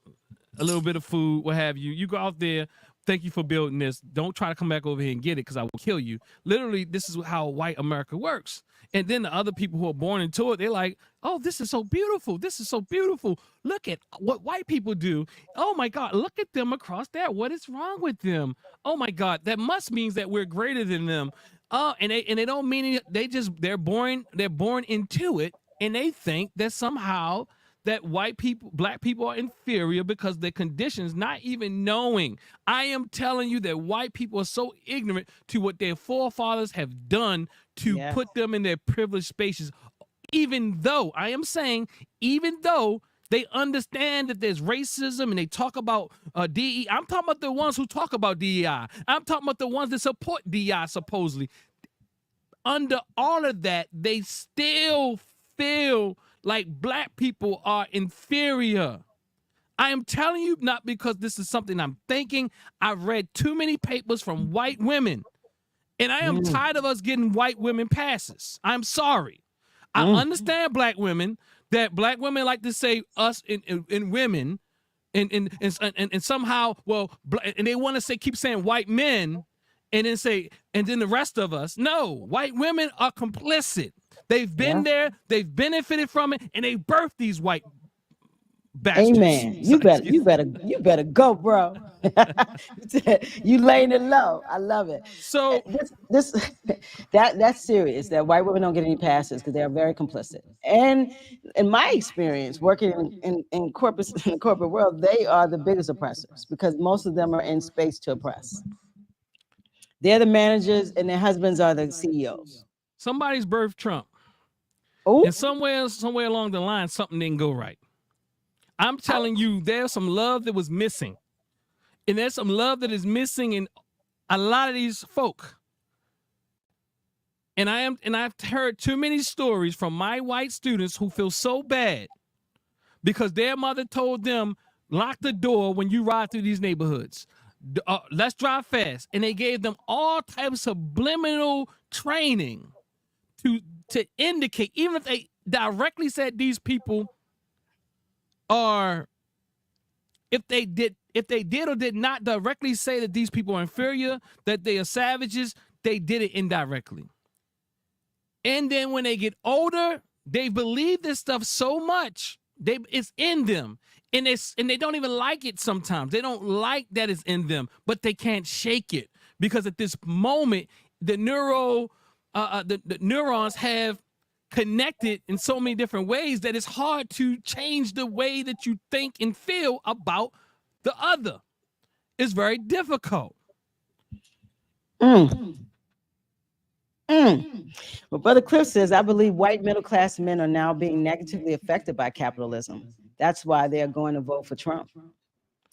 a little bit of food, what have you. You go out there. Thank you for building this. Don't try to come back over here and get it, because I will kill you. Literally, this is how white America works. And then the other people who are born into it, they're like, "Oh, this is so beautiful. This is so beautiful. Look at what white people do. Oh my God, look at them across there. What is wrong with them? Oh my God, that must means that we're greater than them." And they don't mean it. They're born into it, and they think that somehow that black people are inferior because their conditions, not even knowing. I am telling you that white people are so ignorant to what their forefathers have done to put them in their privileged spaces. Even though they understand that there's racism and they talk about DEI. I'm talking about the ones who talk about DEI. I'm talking about the ones that support DEI supposedly. Under all of that, they still feel like black people are inferior. I am telling you, not because this is something I'm thinking. I've read too many papers from white women, and I am tired of us getting white women passes. I'm sorry. I understand black women, that black women like to say us and women, and somehow, and they want to keep saying white men, and then the rest of us. No, white women are complicit. They've been there, they've benefited from it, and they birthed these white bastards. Amen. You better go, bro. You laying it low. I love it. So that's serious. That white women don't get any passes because they are very complicit. And in my experience, working in the corporate world, they are the biggest oppressors because most of them are in space to oppress. They're the managers, and their husbands are the CEOs. Somebody's birthed Trump. Ooh. And somewhere along the line, something didn't go right. I'm telling you, there's some love that was missing. And there's some love that is missing in a lot of these folk. And I've heard too many stories from my white students who feel so bad because their mother told them, lock the door when you ride through these neighborhoods. Let's drive fast. And they gave them all types of subliminal training to indicate, even if they directly said these people are, if they did or did not directly say that these people are inferior, that they are savages, they did it indirectly. And then when they get older, they believe this stuff so much, it's in them. And they don't even like it sometimes. They don't like that it's in them, but they can't shake it because at this moment, the neurons have connected in so many different ways that it's hard to change the way that you think and feel about the other. It's very difficult. Well, Brother Cliff says, I believe white middle-class men are now being negatively affected by capitalism. That's why they're going to vote for Trump.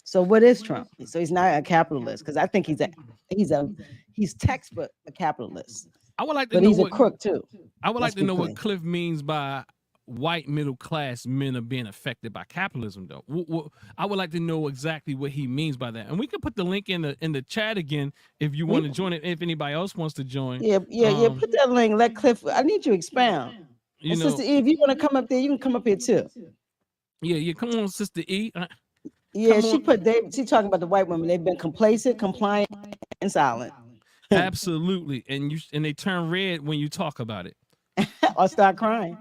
So what is Trump? So he's not a capitalist, because I think he's textbook a capitalist. I would like to but know he's what, a crook too. I would like to know what Cliff means by white middle-class men are being affected by capitalism, though. I would like to know exactly what he means by that. And we can put the link in the chat again if you want to join it, if anybody else wants to join. Yeah, put that link. Let Cliff, I need you to expound. And Sister E, if you want to come up there, you can come up here too. Yeah, come on, Sister E. She talking about the white women. They've been complacent, compliant, and silent. Absolutely. And they turn red when you talk about it. Or start crying.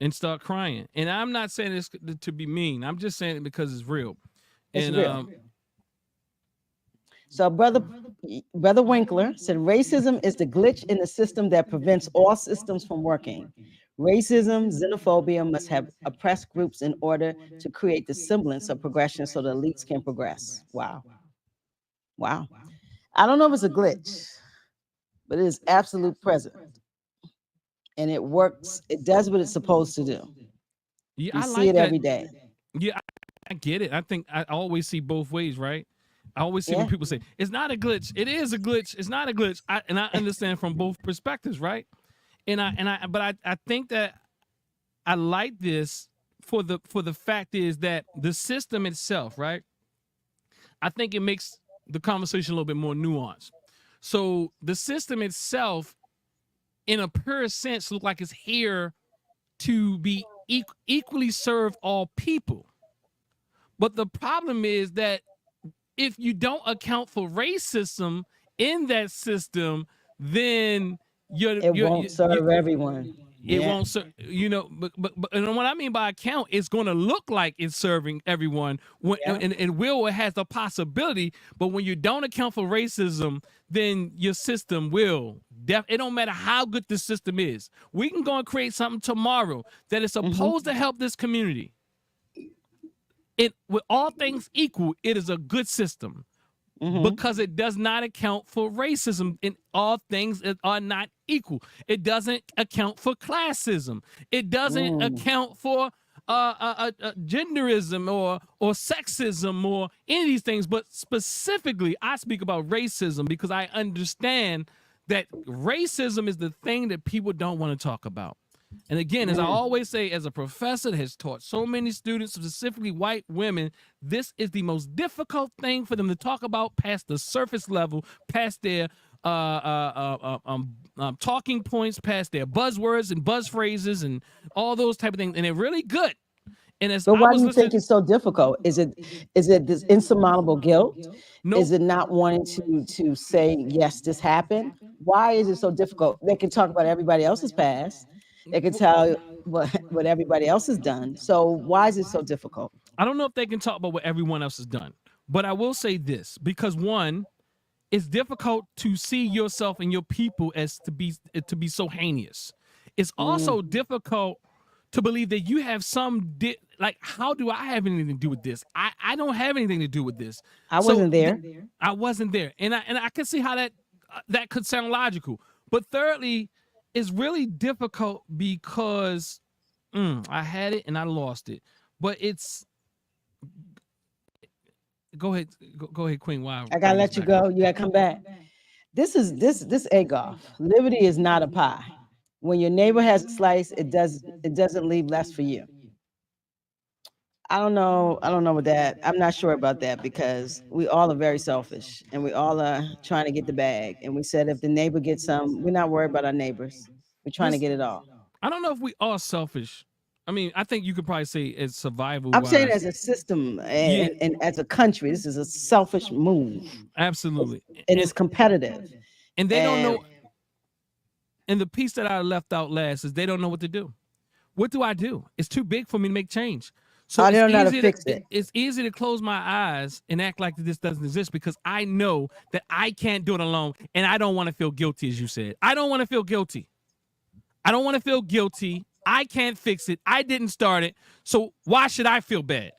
And start crying. And I'm not saying this to be mean. I'm just saying it because it's real. It's real. So Brother Winkler said, racism is the glitch in the system that prevents all systems from working. Racism, xenophobia must have oppressed groups in order to create the semblance of progression so the elites can progress. Wow. I don't know if it's a glitch, but it is absolute present. And it works. It does what it's supposed to do. Yeah, I see it every day. Yeah, I get it. I think I always see both ways, right? I always see when people say it's not a glitch. It is a glitch. It's not a glitch. I understand from both perspectives, right? But I think that I like this for the fact is that the system itself, right? I think it makes the conversation a little bit more nuanced. So the system itself, in a pure sense, look like it's here to be equally serve all people. But the problem is that if you don't account for racism in that system, then it won't serve everyone. It won't serve, but and what I mean by account, it's going to look like it's serving everyone, and it has the possibility. But when you don't account for racism, then your system will. It don't matter how good the system is. We can go and create something tomorrow that is supposed to help this community. With all things equal, it is a good system. Because it does not account for racism, and all things are not equal. It doesn't account for classism. It doesn't account for genderism or sexism or any of these things. But specifically, I speak about racism because I understand that racism is the thing that people don't want to talk about. And again, as I always say, as a professor that has taught so many students, specifically white women, this is the most difficult thing for them to talk about past the surface level, past their talking points, past their buzzwords and buzz phrases and all those type of things. And they're really good. And so why do you think it's so difficult? Is it this insurmountable guilt? No. Is it not wanting to say, yes, this happened? Why is it so difficult? They can talk about everybody else's past. They can tell what everybody else has done. So why is it so difficult? I don't know if they can talk about what everyone else has done, but I will say this, because one, it's difficult to see yourself and your people as to be so heinous. It's also difficult to believe that you have how do I have anything to do with this? I don't have anything to do with this. I wasn't there. I wasn't there. And I can see how that could sound logical. But thirdly, it's really difficult because I had it and I lost it. But it's go ahead, Queen. Wow. I gotta let you go. You gotta come back. This egg off. Liberty is not a pie. When your neighbor has a slice, it doesn't leave less for you. I don't know. I don't know what that. I'm not sure about that because we all are very selfish and we all are trying to get the bag. And we said if the neighbor gets some, we're not worried about our neighbors. We're trying to get it all. I don't know if we are selfish. I mean, I think you could probably say it's survival. I'm saying as a system and as a country, this is a selfish move. Absolutely. And it's competitive. And they don't know. And the piece that I left out last is they don't know what to do. What do I do? It's too big for me to make change. So I don't know how to fix it. It's easy to close my eyes and act like this doesn't exist because I know that I can't do it alone. And I don't want to feel guilty, as you said. I don't want to feel guilty. I don't want to feel guilty. I can't fix it. I didn't start it. So why should I feel bad?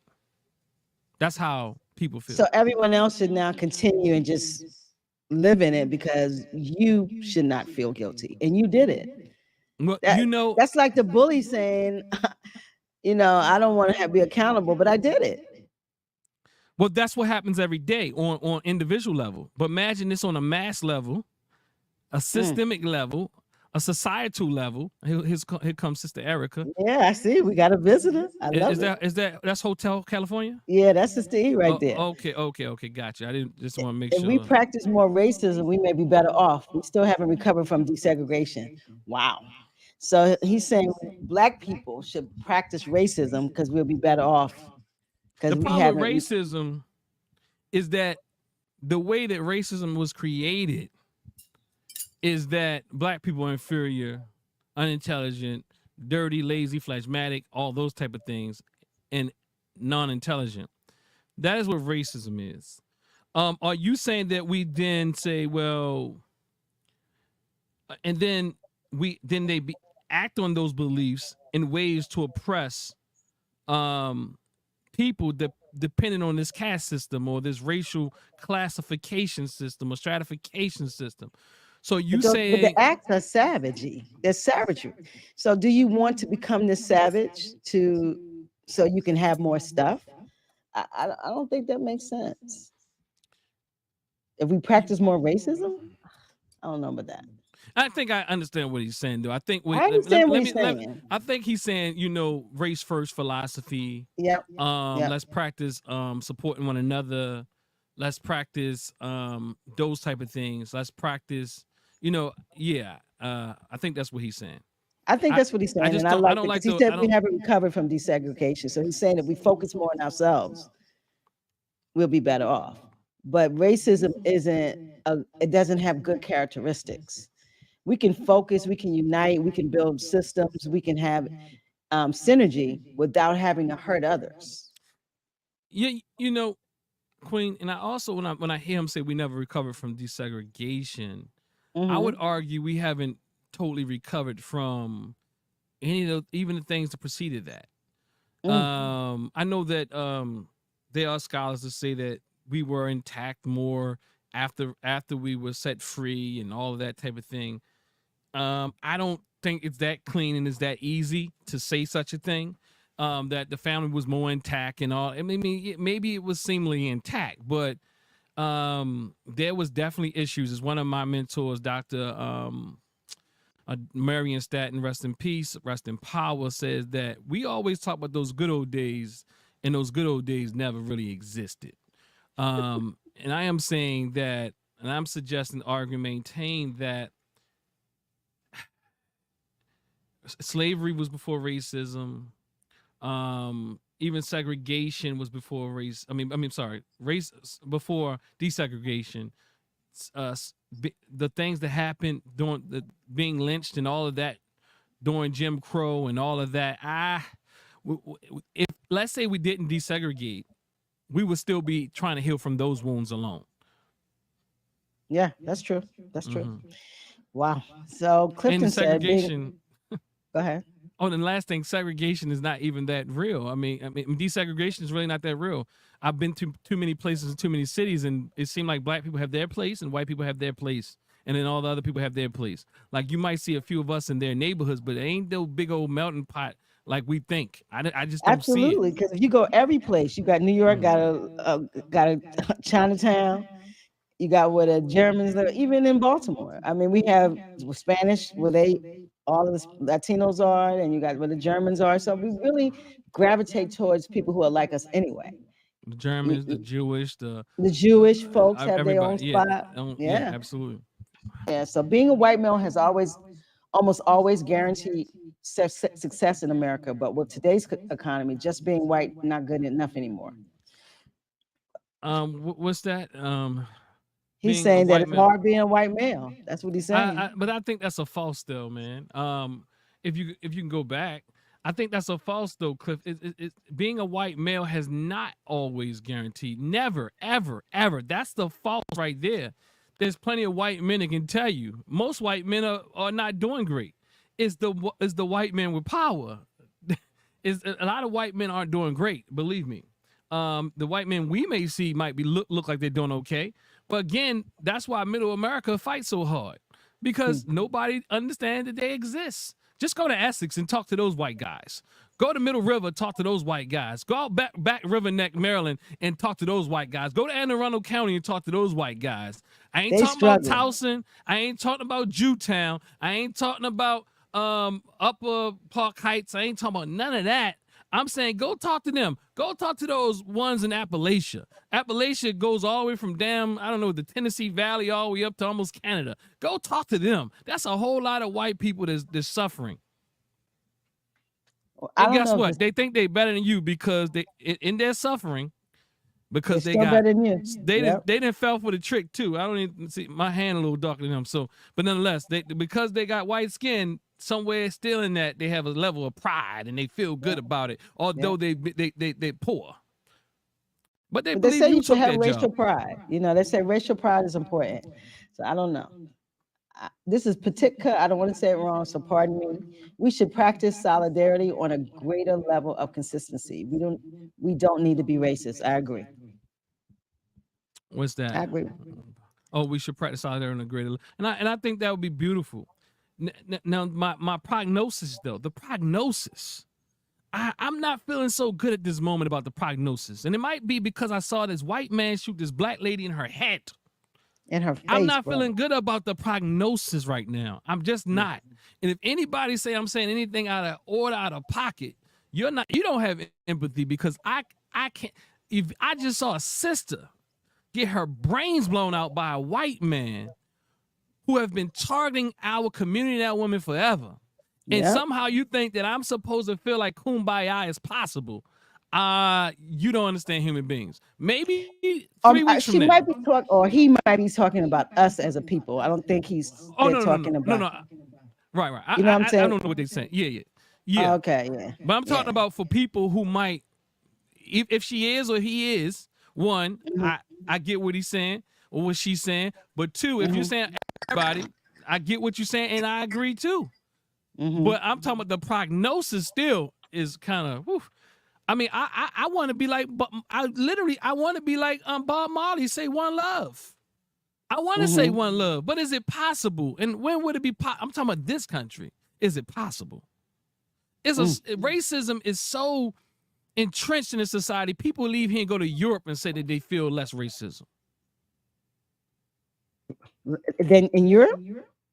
That's how people feel. So everyone else should now continue and just live in it because you should not feel guilty. And you did it. Well, that's like the bully saying, I don't want to be accountable, but I did it. Well, that's what happens every day on individual level. But imagine this on a mass level, a systemic level, a societal level. Here comes Sister Erica. Yeah, I see. We got a visitor. I love it. That's Hotel California? Yeah, that's Sister E right there. Okay. Gotcha. I didn't just want to make sure. If we practice more racism, we may be better off. We still haven't recovered from desegregation. Wow. So he's saying Black people should practice racism because we'll be better off. The problem with racism is that the way that racism was created is that Black people are inferior, unintelligent, dirty, lazy, phlegmatic, all those type of things, and non-intelligent. That is what racism is. Are you saying that we then say, well, and then they act on those beliefs in ways to oppress people depending on this caste system or this racial classification system or stratification system? So you say the acts are savagey. They're savagery. So do you want to become this savage so you can have more stuff? I don't think that makes sense. If we practice more racism, I don't know about that. I think I understand what he's saying, though. I think I think he's saying, race first philosophy. Yep. Let's practice supporting one another. Let's practice those type of things. Let's practice, I think that's what he's saying. I think that's what he's saying. And I like he said we haven't recovered from desegregation. So he's saying if we focus more on ourselves, we'll be better off. But racism it doesn't have good characteristics. We can focus, we can unite, we can build systems, we can have synergy without having to hurt others. Yeah, Queen, and I also when I hear him say we never recovered from desegregation, I would argue we haven't totally recovered from any of even the things that preceded that. I know that there are scholars that say that we were intact more after we were set free and all of that type of thing. I don't think it's that clean and it's that easy to say such a thing. That the family was more intact and all. I mean, maybe it was seemingly intact, but there was definitely issues. As one of my mentors, Dr. Marion Staten, rest in peace, rest in power, says that we always talk about those good old days, and those good old days never really existed. And I am saying that, and I'm suggesting, argue, maintain that slavery was before racism. Even segregation was before race. Race before desegregation. The things that happened during the being lynched and all of that during Jim Crow and all of that. If let's say we didn't desegregate, we would still be trying to heal from those wounds alone. Yeah, that's true. That's true. Wow. So Clifton said, segregation. Go ahead. Oh, and the last thing, segregation is not even that real. I mean, desegregation is really not that real. I've been to too many places in too many cities, and it seemed like Black people have their place and white people have their place, and then all the other people have their place. Like you might see a few of us in their neighborhoods, but it ain't no big old melting pot like we think. I just don't see it. Absolutely, because if you go every place, you got New York, got a Chinatown. You got where the Germans are, even in Baltimore. I mean, we have Spanish where all of the Latinos are, and you got where the Germans are. So we really gravitate towards people who are like us anyway. The Germans, the Jewish, the Jewish folks have their own everybody. Yeah, spot. yeah, absolutely. Yeah. So being a white male has almost always guaranteed success in America. But with today's economy, just being white not good enough anymore. What's that? He's saying that it's hard being a white male. That's what he's saying. But I think that's a false though, man. If you can go back, I think that's a false though, Cliff. Being a white male has not always guaranteed. Never, ever, ever. That's the false right there. There's plenty of white men that can tell you most white men are not doing great. It's the white men with power. Is a lot of white men aren't doing great. Believe me. The white men we may see might be look like they're doing okay, but again, that's why Middle America fights so hard because nobody understands that they exist. Just go to Essex and talk to those white guys. Go to Middle River, talk to those white guys. Go out back River Neck, Maryland, and talk to those white guys. Go to Anne Arundel County and talk to those white guys. I ain't talking about Towson. I ain't talking about Jewtown. I ain't talking about Upper Park Heights. I ain't talking about none of that. I'm saying go talk to them. Go talk to those ones in Appalachia. Appalachia goes all the way from the Tennessee Valley all the way up to almost Canada. Go talk to them. That's a whole lot of white people that's suffering. Well, and guess what? They think they're better than you because they in their suffering because they got better than you. They didn't fell for the trick too. I don't even see my hand a little darker than them. So, but nonetheless, because they got white skin. Somewhere still in that they have a level of pride and they feel good about it, although they poor. But they say you should have racial pride. You know, they say racial pride is important. So I don't know. This is Patika. I don't want to say it wrong, so pardon me. We should practice solidarity on a greater level of consistency. We don't need to be racist. I agree. What's that? I agree. Oh, we should practice solidarity on a greater level, and I think that would be beautiful. Now, my prognosis, though, the prognosis, I'm not feeling so good at this moment about the prognosis. And it might be because I saw this white man shoot this black lady in her head. In her face, I'm not feeling good about the prognosis right now. I'm just not. And if anybody say I'm saying anything out of order, out of pocket, you don't have empathy because I can't. If I just saw a sister get her brains blown out by a white man who have been targeting our community, that woman forever. And somehow you think that I'm supposed to feel like kumbaya is possible. You don't understand human beings. Maybe 3 weeks from now. Might be talking, or he might be talking about us as a people. I don't think he's talking about. No. Right. You know what I'm saying? I don't know what they're saying. Yeah. Oh, okay, yeah. But I'm talking about for people who might, if she is or he is, one, I get what he's saying or what she's saying. But two, if you're saying everybody, I get what you're saying and I agree too. But I'm talking about the prognosis still is kind of, I mean, I want to be like, I want to be like Bob Marley, say one love. I want to say one love, but is it possible? And when would it be I'm talking about this country. Is it possible? Racism is so entrenched in the society. People leave here and go to Europe and say that they feel less racism. Then in Europe?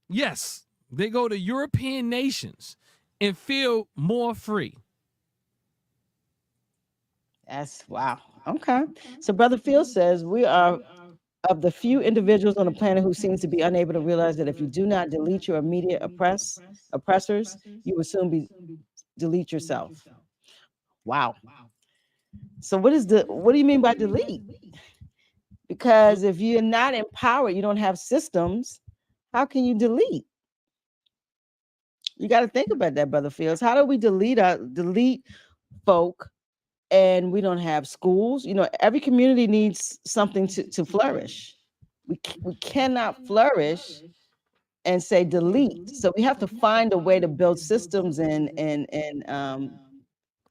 Yes. They go to European nations and feel more free. That's wow. Okay. So Brother Field says we are of the few individuals on the planet who seems to be unable to realize that if you do not delete your immediate oppressors, you will soon delete yourself. Wow. So what do you mean by delete? Because if you're not empowered, you don't have systems, how can you delete? You got to think about that, Brother Fields. How do we delete folk and we don't have schools? You know, every community needs something to flourish. We cannot flourish and say delete. So we have to find a way to build systems and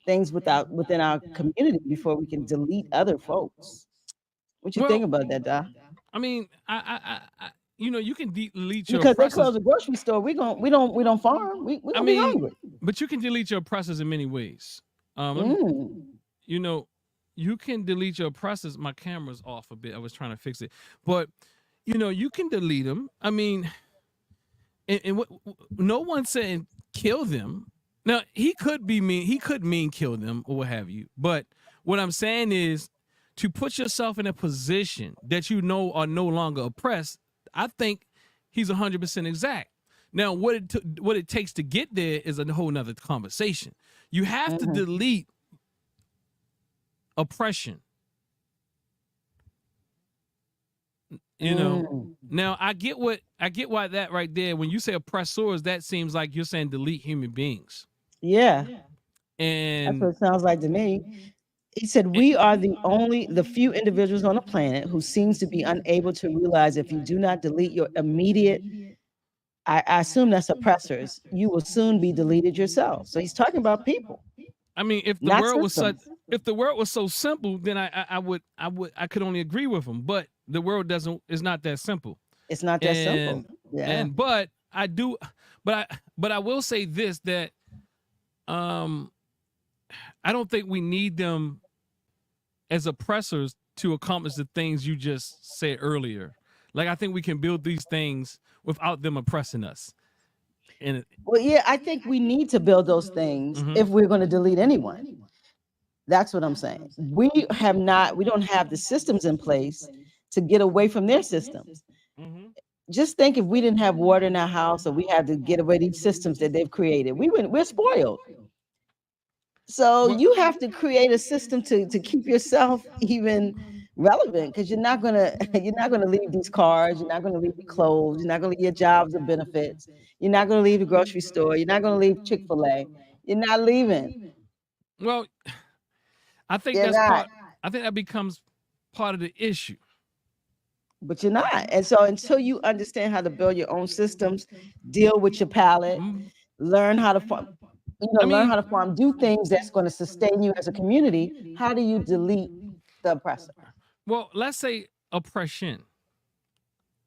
things within our community before we can delete other folks. What you think about that, Doc? I mean, I you can delete your because oppressors. They close the grocery store. We don't farm. We be hungry. But you can delete your oppressors in many ways. You know, you can delete your oppressors. My camera's off a bit. I was trying to fix it, but you can delete them. I mean, and what? No one's saying kill them. Now, he could be mean. He could mean kill them or what have you. But what I'm saying is to put yourself in a position that you know are no longer oppressed. I think he's 100% exact. Now, what it takes to get there is a whole nother conversation. You have to delete oppression. You know, now I get why that right there, when you say oppressors, that seems like you're saying delete human beings. Yeah. And that's what it sounds like to me. He said, we are the few individuals on the planet who seems to be unable to realize if you do not delete your immediate, I assume that's oppressors, you will soon be deleted yourself. So he's talking about people. I mean, if the world was so simple, then I could only agree with him. But the world is not that simple. It's not that simple. Yeah. But I will say this, that I don't think we need them as oppressors to accomplish the things you just said earlier. Like, I think we can build these things without them oppressing us. Well, yeah, I think we need to build those things if we're going to delete anyone. That's what I'm saying. We don't have the systems in place to get away from their systems. Just think if we didn't have water in our house, or we had to get away these systems that they've created, we're spoiled. So you have to create a system to keep yourself even relevant, because you're not gonna leave these cars, you're not gonna leave your clothes, you're not gonna leave your jobs and benefits, you're not gonna leave the grocery store, you're not gonna leave Chick-fil-A, you're not leaving. Well, I think that becomes part of the issue. But you're not. And so until you understand how to build your own systems, deal with your palate, learn how to farm, do things that's going to sustain you as a community, how do you delete the oppressor? Well, let's say oppression.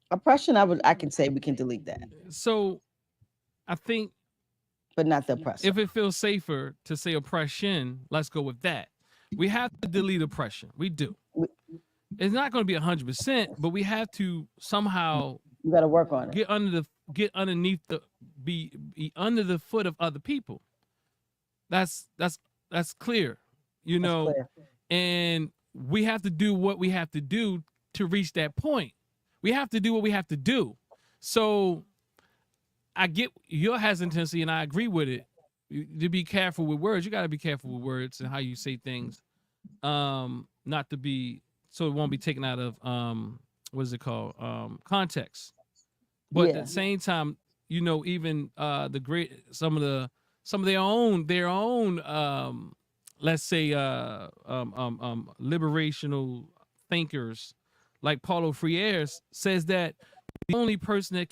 Oppression, I can say we can delete that. So I think, but not the oppressor. If it feels safer to say oppression, let's go with that. We have to delete oppression. We do. It's not going to be 100%, but we have to somehow. You got to work on it. Get underneath be under the foot of other people. That's clear, you know. Clear. And we have to do what we have to do to reach that point. We have to do what we have to do. So I get your hesitancy, and I agree with it. To be careful with words, you got to be careful with words and how you say things, not to be. So it won't be taken out of what is it called? Context. But at the same time, you know, even some of their own let's say liberational thinkers like Paulo Freire says that the only person that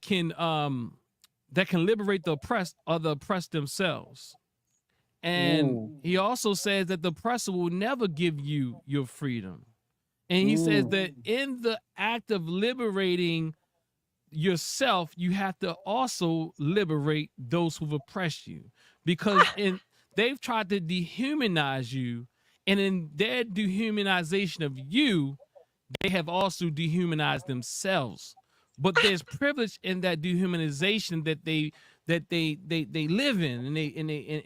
can liberate the oppressed are the oppressed themselves. And he also says that the oppressor will never give you your freedom. And he says that in the act of liberating yourself, you have to also liberate those who've oppressed you. Because they've tried to dehumanize you, and in their dehumanization of you, they have also dehumanized themselves. But there's privilege in that dehumanization that they live in,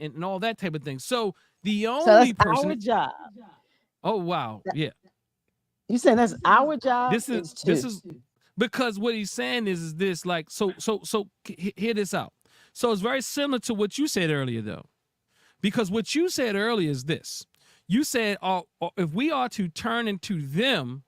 and all that type of thing. So the only person. Our job. Oh wow, yeah. You saying that's our job? This is because what he's saying is this, like, so hear this out. So it's very similar to what you said earlier, though, because what you said earlier is this. You said, if we are to turn into them,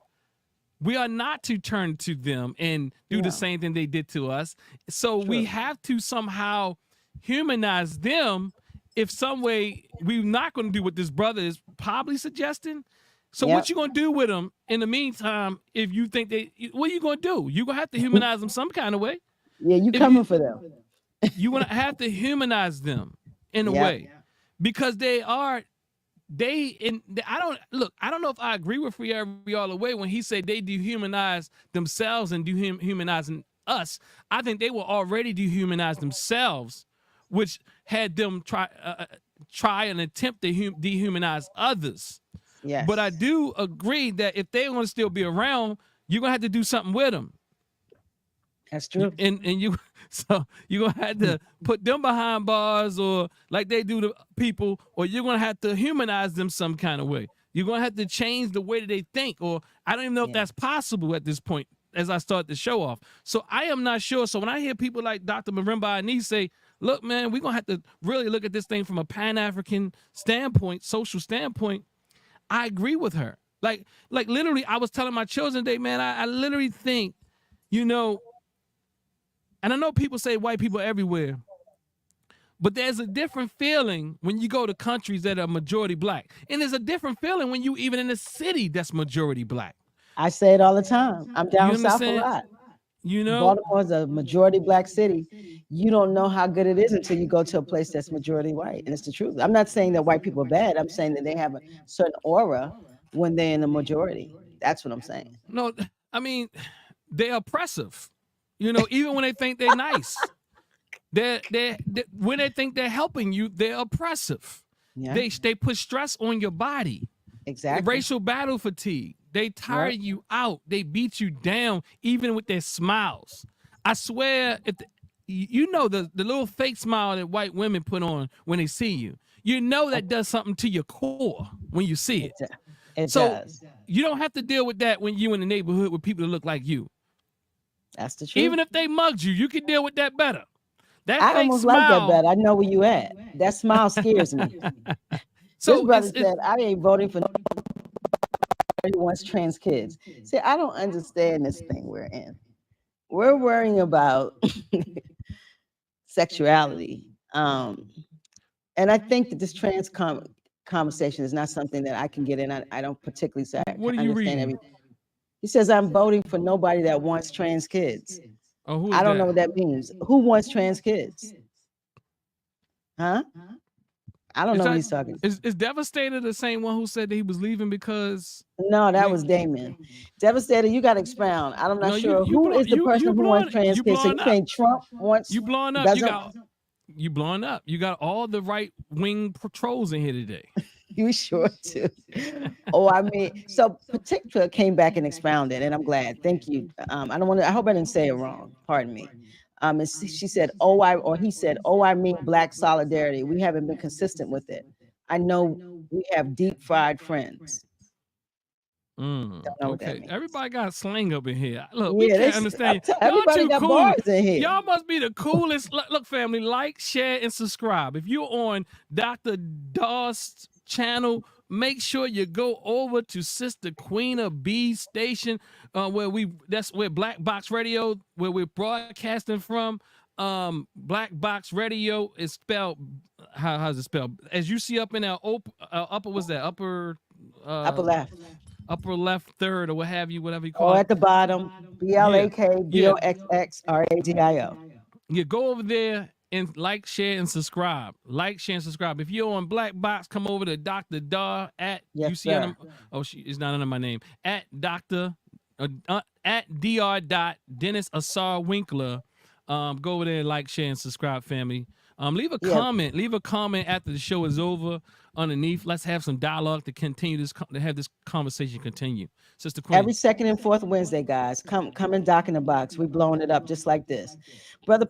we are not to turn to them and do the same thing they did to us. So we have to somehow humanize them. If some way we're not going to do what this brother is probably suggesting. So what you going to do with them in the meantime? If you think what are you going to do? You're going to have to humanize them some kind of way. Yeah, you coming for them. You're going to have to humanize them in a way, because I don't know if I agree with Freire all the way when he said they dehumanize themselves and dehumanizing us. I think they were already dehumanized themselves, which had them try and attempt to dehumanize others. Yes. But I do agree that if they want to still be around, you're going to have to do something with them. That's true. And you, so you're gonna have to put them behind bars, or like they do to people, or you're gonna have to humanize them some kind of way. You're gonna have to change the way that they think, or I don't even know if that's possible at this point as I start the show off. So I am not sure. So when I hear people like Dr. Marimba Anise say, look, man, we're gonna have to really look at this thing from a Pan-African standpoint, social standpoint, I agree with her. Like literally, I was telling my children today, man, I literally think, you know, and I know people say white people everywhere, but there's a different feeling when you go to countries that are majority black. And there's a different feeling when you even in a city that's majority black. I say it all the time. I'm down south a lot. You know, Baltimore's a majority black city. You don't know how good it is until you go to a place that's majority white. And it's the truth. I'm not saying that white people are bad. I'm saying that they have a certain aura when they're in the majority. That's what I'm saying. No, I mean, they're oppressive. You know, even when they think they're nice, they when they think they're helping you, they're oppressive. Yeah. They put stress on your body. Exactly. Racial battle fatigue. They tire you out. They beat you down, even with their smiles. I swear, if you know the little fake smile that white women put on when they see you, you know that does something to your core when you see it. It does. You don't have to deal with that when you in the neighborhood with people that look like you. That's the truth. Even if they mugged you, you can deal with that better. That I almost smile, like that better. I know where you at. That smile scares me. So this brother said, I ain't voting for nobody who wants trans kids. See, I don't understand this thing we're in. We're worrying about sexuality. And I think that this trans conversation is not something that I can get in. I don't particularly say I what are you reading? Everything. He says, I'm voting for nobody that wants trans kids. Oh, I don't know what that means. Who wants trans kids? Huh? I don't know what he's talking. Is Devastator the same one who said that he was leaving because? No, that was Damon. Devastator, you got to expound. I'm not sure who is the person who wants trans kids. So you think Trump wants? You blowing up? You blowing up? You got all the right wing patrols in here today. You sure do. Oh, I mean, so Particular came back and expounded, and I'm glad. Thank you. I hope I didn't say it wrong. Pardon me. She said, he said, I mean black solidarity. We haven't been consistent with it. I know we have deep fried friends. Okay, everybody got slang up in here. Look, we can't understand. Everybody got bars in here. Y'all must be the coolest. Look, family, like, share, and subscribe. If you're on Dr. Daw's channel, make sure you go over to Sister QueenA B station, that's where BlakBoxx Radio, where we're broadcasting from. BlakBoxx Radio is spelled, how's it spelled? As you see up in our upper left third, or what have you, whatever you call it. Or at the bottom, BlakBoxx Radio. You go over there and like, share, and subscribe. Like, share, and subscribe. If you're on BlakBoxx, come over to Dr. Daw at she's not under my name. At Dr. At Dr. Dennis Ausar Winkler. Go over there and like, share, and subscribe, family. Leave a comment. Leave a comment after the show is over underneath. Let's have some dialogue to continue this, to have this conversation continue. Sister Queen. Every second and fourth Wednesday, guys. Come and dock in the box. We're blowing it up just like this. Brother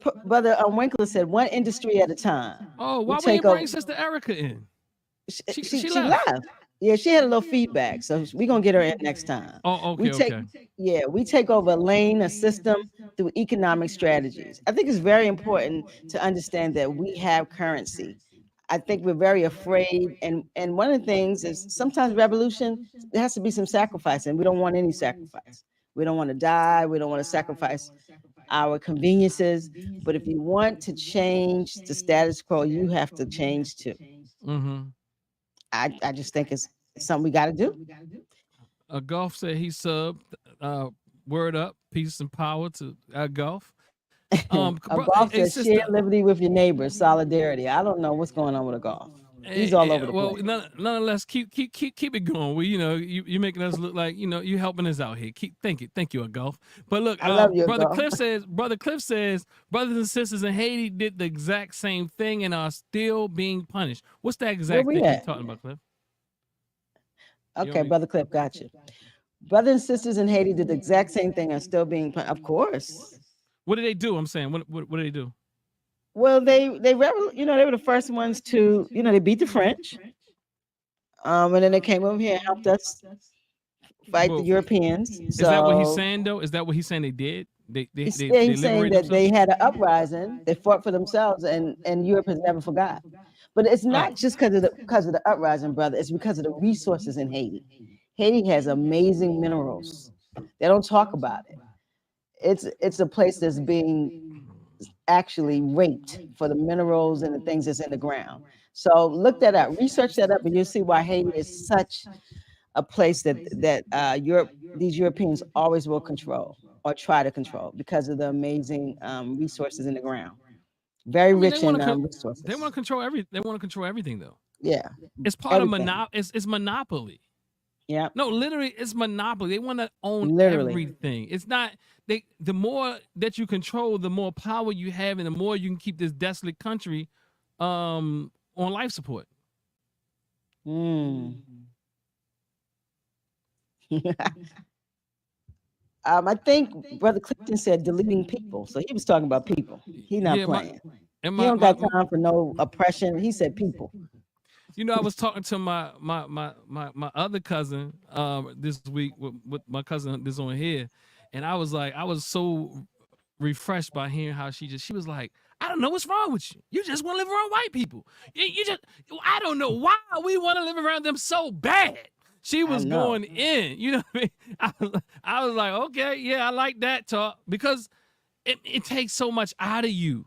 Winkler said, one industry at a time. Oh, why would you bring Sister Erica in? She left. Yeah, she had a little feedback, so we're gonna get her in next time. Oh, okay. We take over a lane, a system through economic strategies. I think it's very important to understand that we have currency. I think we're very afraid, and one of the things is sometimes revolution, there has to be some sacrifice, and we don't want any sacrifice. We don't want to die. We don't want to sacrifice our conveniences. But if you want to change the status quo, you have to change too. Mm-hmm. I just think it's something we got to do. Golf said he subbed. Word up, peace and power to Golf. Golf says share liberty with your neighbors, solidarity. I don't know what's going on with a Golf. He's all over the place. Nonetheless, keep it going. We, you're making us look like you're helping us out here. Thank you, Golf. But look, I love you, Brother Cliff says, brothers and sisters in Haiti did the exact same thing and are still being punished. What's that exact thing you're talking about, Cliff? Okay, Brother Cliff, got you. Brothers and sisters in Haiti did the exact same thing and are still being punished. Of course. What did they do? I'm saying, what did they do? Well, they were the first ones to, they beat the French. And then they came over here and helped us fight the Europeans. So, is that what he's saying though? Is that what he's saying they did? He's saying that they had an uprising, they fought for themselves, and Europe has never forgot. But it's not just because of the uprising, brother. It's because of the resources in Haiti. Haiti has amazing minerals. They don't talk about it. It's a place that's being actually raped for the minerals and the things that's in the ground. So look that up, research that up, and you'll see why Haiti is such a place that these Europeans always will control or try to control because of the amazing resources in the ground. Very rich in resources. They want to control They want to control everything, though. Yeah, it's part of it's monopoly. Yeah. No, literally, it's monopoly. They want to own everything. It's not the more that you control, the more power you have, and the more you can keep this desolate country on life support. I think Brother Clinton said deleting people, so he was talking about people. He's not playing. He don't got time for no oppression. He said people. I was talking to my other cousin this week with my cousin that's on here, and I was so refreshed by hearing how she was like, I don't know what's wrong with you. You just want to live around white people. I don't know why we want to live around them so bad. She was going in, you know what I mean? I was like, okay, yeah, I like that talk because it takes so much out of you.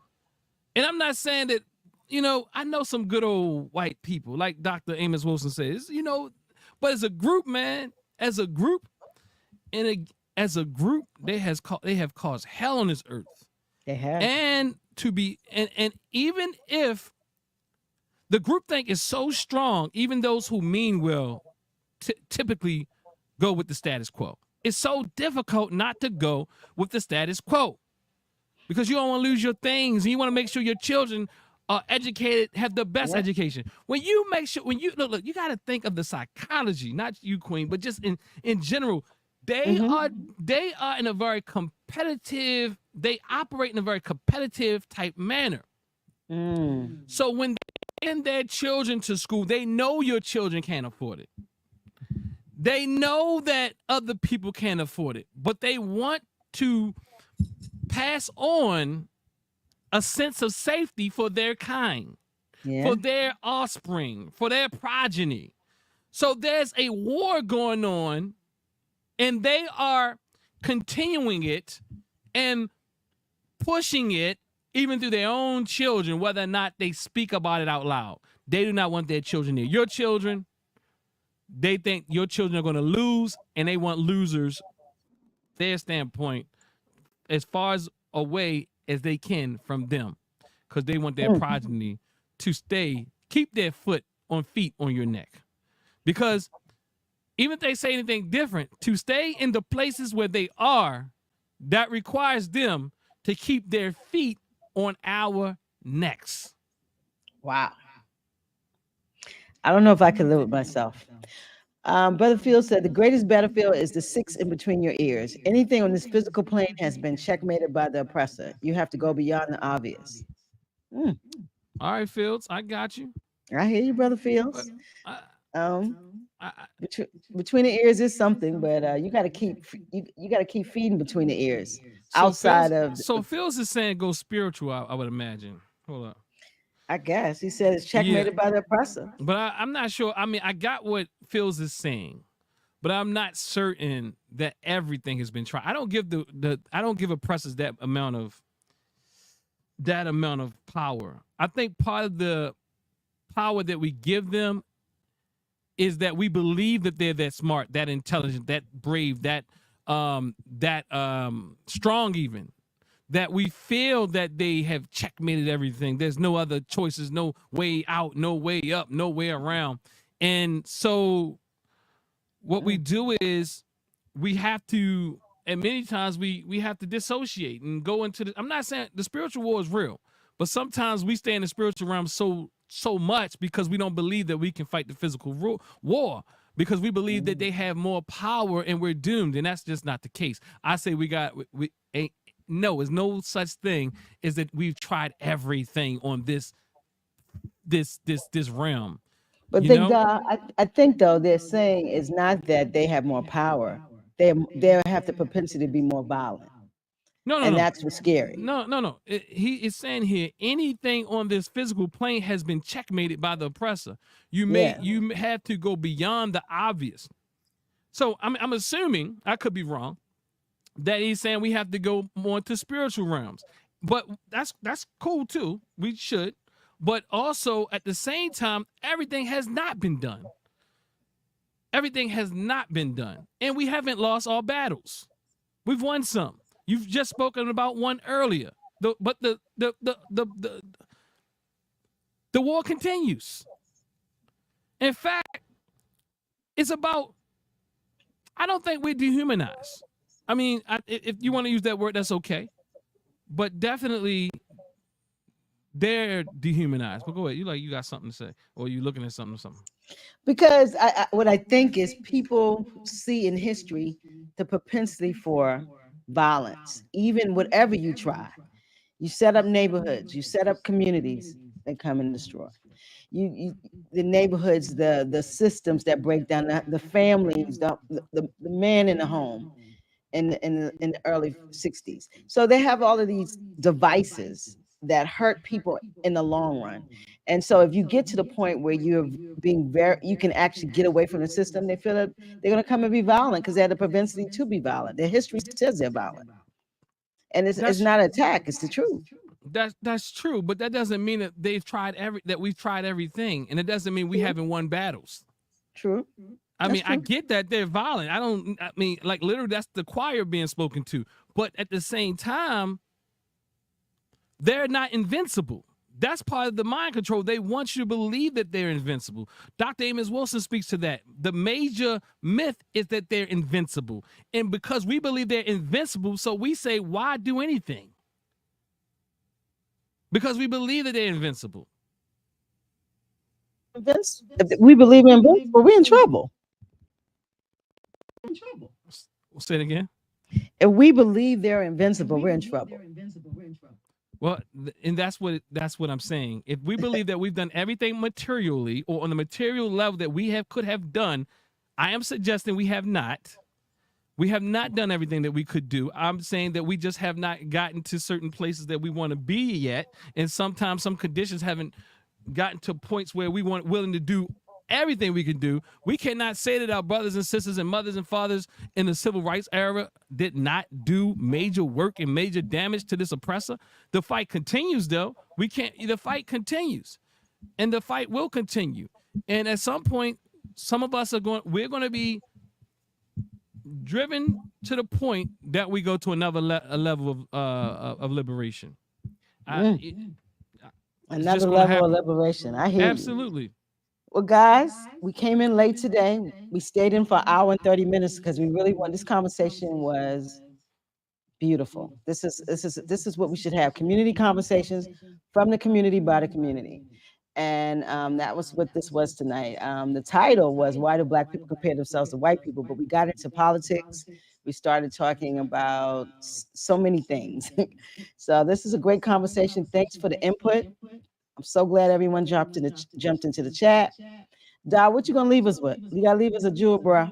And I'm not saying that, I know some good old white people, like Dr. Amos Wilson says, but as a group, man, they have caused hell on this earth. They have. And even if the groupthink is so strong, even those who mean well typically go with the status quo. It's so difficult not to go with the status quo because you don't want to lose your things and you want to make sure your children are educated, have the best education. When you make sure, look, you got to think of the psychology, not you, Queen, but just in general. They are in a very competitive, they operate in a very competitive type manner. So when they send their children to school, they know your children can't afford it. They know that other people can't afford it, but they want to pass on a sense of safety for their kind, for their offspring, for their progeny. So there's a war going on, and they are continuing it and pushing it even through their own children, whether or not they speak about it out loud. They do not want their children near your children. They think your children are going to lose, and they want losers, their standpoint, as far as away as they can from them, because they want their progeny to keep their feet on your neck. Because even if they say anything different, to stay in the places where they are, that requires them to keep their feet on our necks. Wow. I don't know if I can live with myself. Brother Field said the greatest battlefield is the six in between your ears. Anything on this physical plane has been checkmated by the oppressor. You have to go beyond the obvious. All right, Fields, I got you. I hear you, Brother Fields. Between the ears is something, but you got to keep feeding between the ears. So Fields is saying go spiritual. I would imagine. Hold up. I guess he said it's checkmated by the oppressor. But I'm not sure. I mean, I got what Fields is saying, but I'm not certain that everything has been tried. I don't give I don't give oppressors that amount of power. I think part of the power that we give them is that we believe that they're that smart, that intelligent, that brave, that strong even. That we feel that they have checkmated everything. There's no other choices, no way out, no way up, no way around. And so what we do is we have to, and many times we have to dissociate and go into I'm not saying the spiritual war is real, but sometimes we stay in the spiritual realm so much because we don't believe that we can fight the physical war, because we believe that they have more power and we're doomed. And that's just not the case. I say no, there's no such thing as that we've tried everything on this realm. But I think though they're saying it's not that they have more power. They have the propensity to be more violent. No, that's what's scary. No. He is saying here, anything on this physical plane has been checkmated by the oppressor. You have to go beyond the obvious. So I'm assuming, I could be wrong, that he's saying we have to go more to spiritual realms. But that's cool too. We should. But also at the same time, everything has not been done. Everything has not been done. And we haven't lost all battles. We've won some. You've just spoken about one earlier. But the war continues. In fact, it's about, I don't think we're dehumanized. I mean, if you want to use that word, that's okay. But definitely they're dehumanized. But go ahead. You got something to say, or you looking at something. Because what I think is people see in history the propensity for violence, even whatever you try. You set up neighborhoods, you set up communities that come and destroy. The neighborhoods, the systems that break down the families, the man in the home in the early 60s. So they have all of these devices that hurt people in the long run. And so if you get to the point where you're being you can actually get away from the system, they feel that they're going to come and be violent because they have the propensity to be violent. Their history says they're violent. And it's not an attack, it's the truth. That's true, but that doesn't mean that we've tried everything, and it doesn't mean we haven't won battles. True. I mean, I get that they're violent. I mean, like literally that's the choir being spoken to. But at the same time, they're not invincible. That's part of the mind control. They want you to believe that they're invincible. Dr. Amos Wilson speaks to that. The major myth is that they're invincible. And because we believe they're invincible, so we say, why do anything? Because we believe that they're invincible. If we believe in invincible, we're in trouble. Say it again. If we believe they're invincible, we're in trouble. Well, and that's what I'm saying. If we believe that we've done everything materially or on the material level that we could have done, I am suggesting we have not. We have not done everything that we could do. I'm saying that we just have not gotten to certain places that we want to be yet. And sometimes some conditions haven't gotten to points where we weren't willing to do everything we can do. We cannot say that our brothers and sisters and mothers and fathers in the civil rights era did not do major work and major damage to this oppressor. The fight continues, though. The fight continues, and the fight will continue. And at some point, some of us we're going to be driven to the point that we go to another level of liberation. Another level of liberation. I hear you. Absolutely. Well, guys, we came in late today. We stayed in for an hour and 30 minutes because we really this conversation was beautiful. This is what we should have. Community conversations from the community by the community. And that was what this was tonight. The title was, Why Do Black People Compare Themselves to White People? But we got into politics. We started talking about so many things. So this is a great conversation. Thanks for the input. I'm so glad everyone jumped into the chat. Dad, what you gonna leave us with? You gotta leave us a jewel, bro.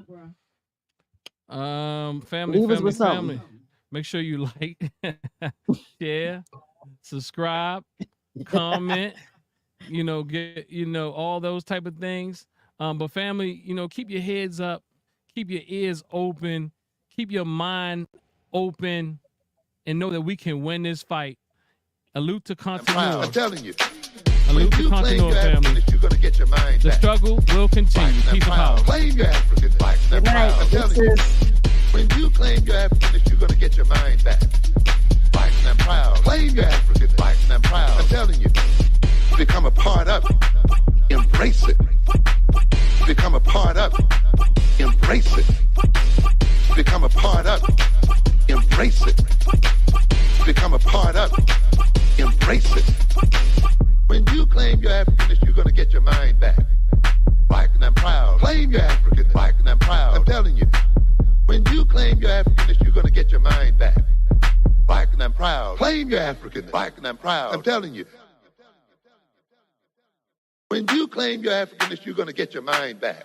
Family. Make sure you like, share, subscribe, comment. Get all those type of things. But family, keep your heads up, keep your ears open, keep your mind open, and know that we can win this fight. Alute to continue. I'm telling you. Salute to Continental family. You're gonna get your mind the back. Struggle will continue. Peace and power. Claim your African black and proud. I'm telling you. When you claim your Africanness, you're gonna get your mind back. Black and proud. Claim your African black and proud. I'm telling you. Become a part of it. Embrace it. Become a part of it. Embrace it. Become a part of it. Embrace it. Become a part of it. Embrace it. When you claim your Africanness, you're gonna get your mind back. Black and proud. Claim your African. Black and proud. I'm telling you. When you claim your Africanness, you're gonna get your mind back. Black and proud. Claim your African, black and proud. I'm telling you. When you claim your Africanness, you're going to get your mind back.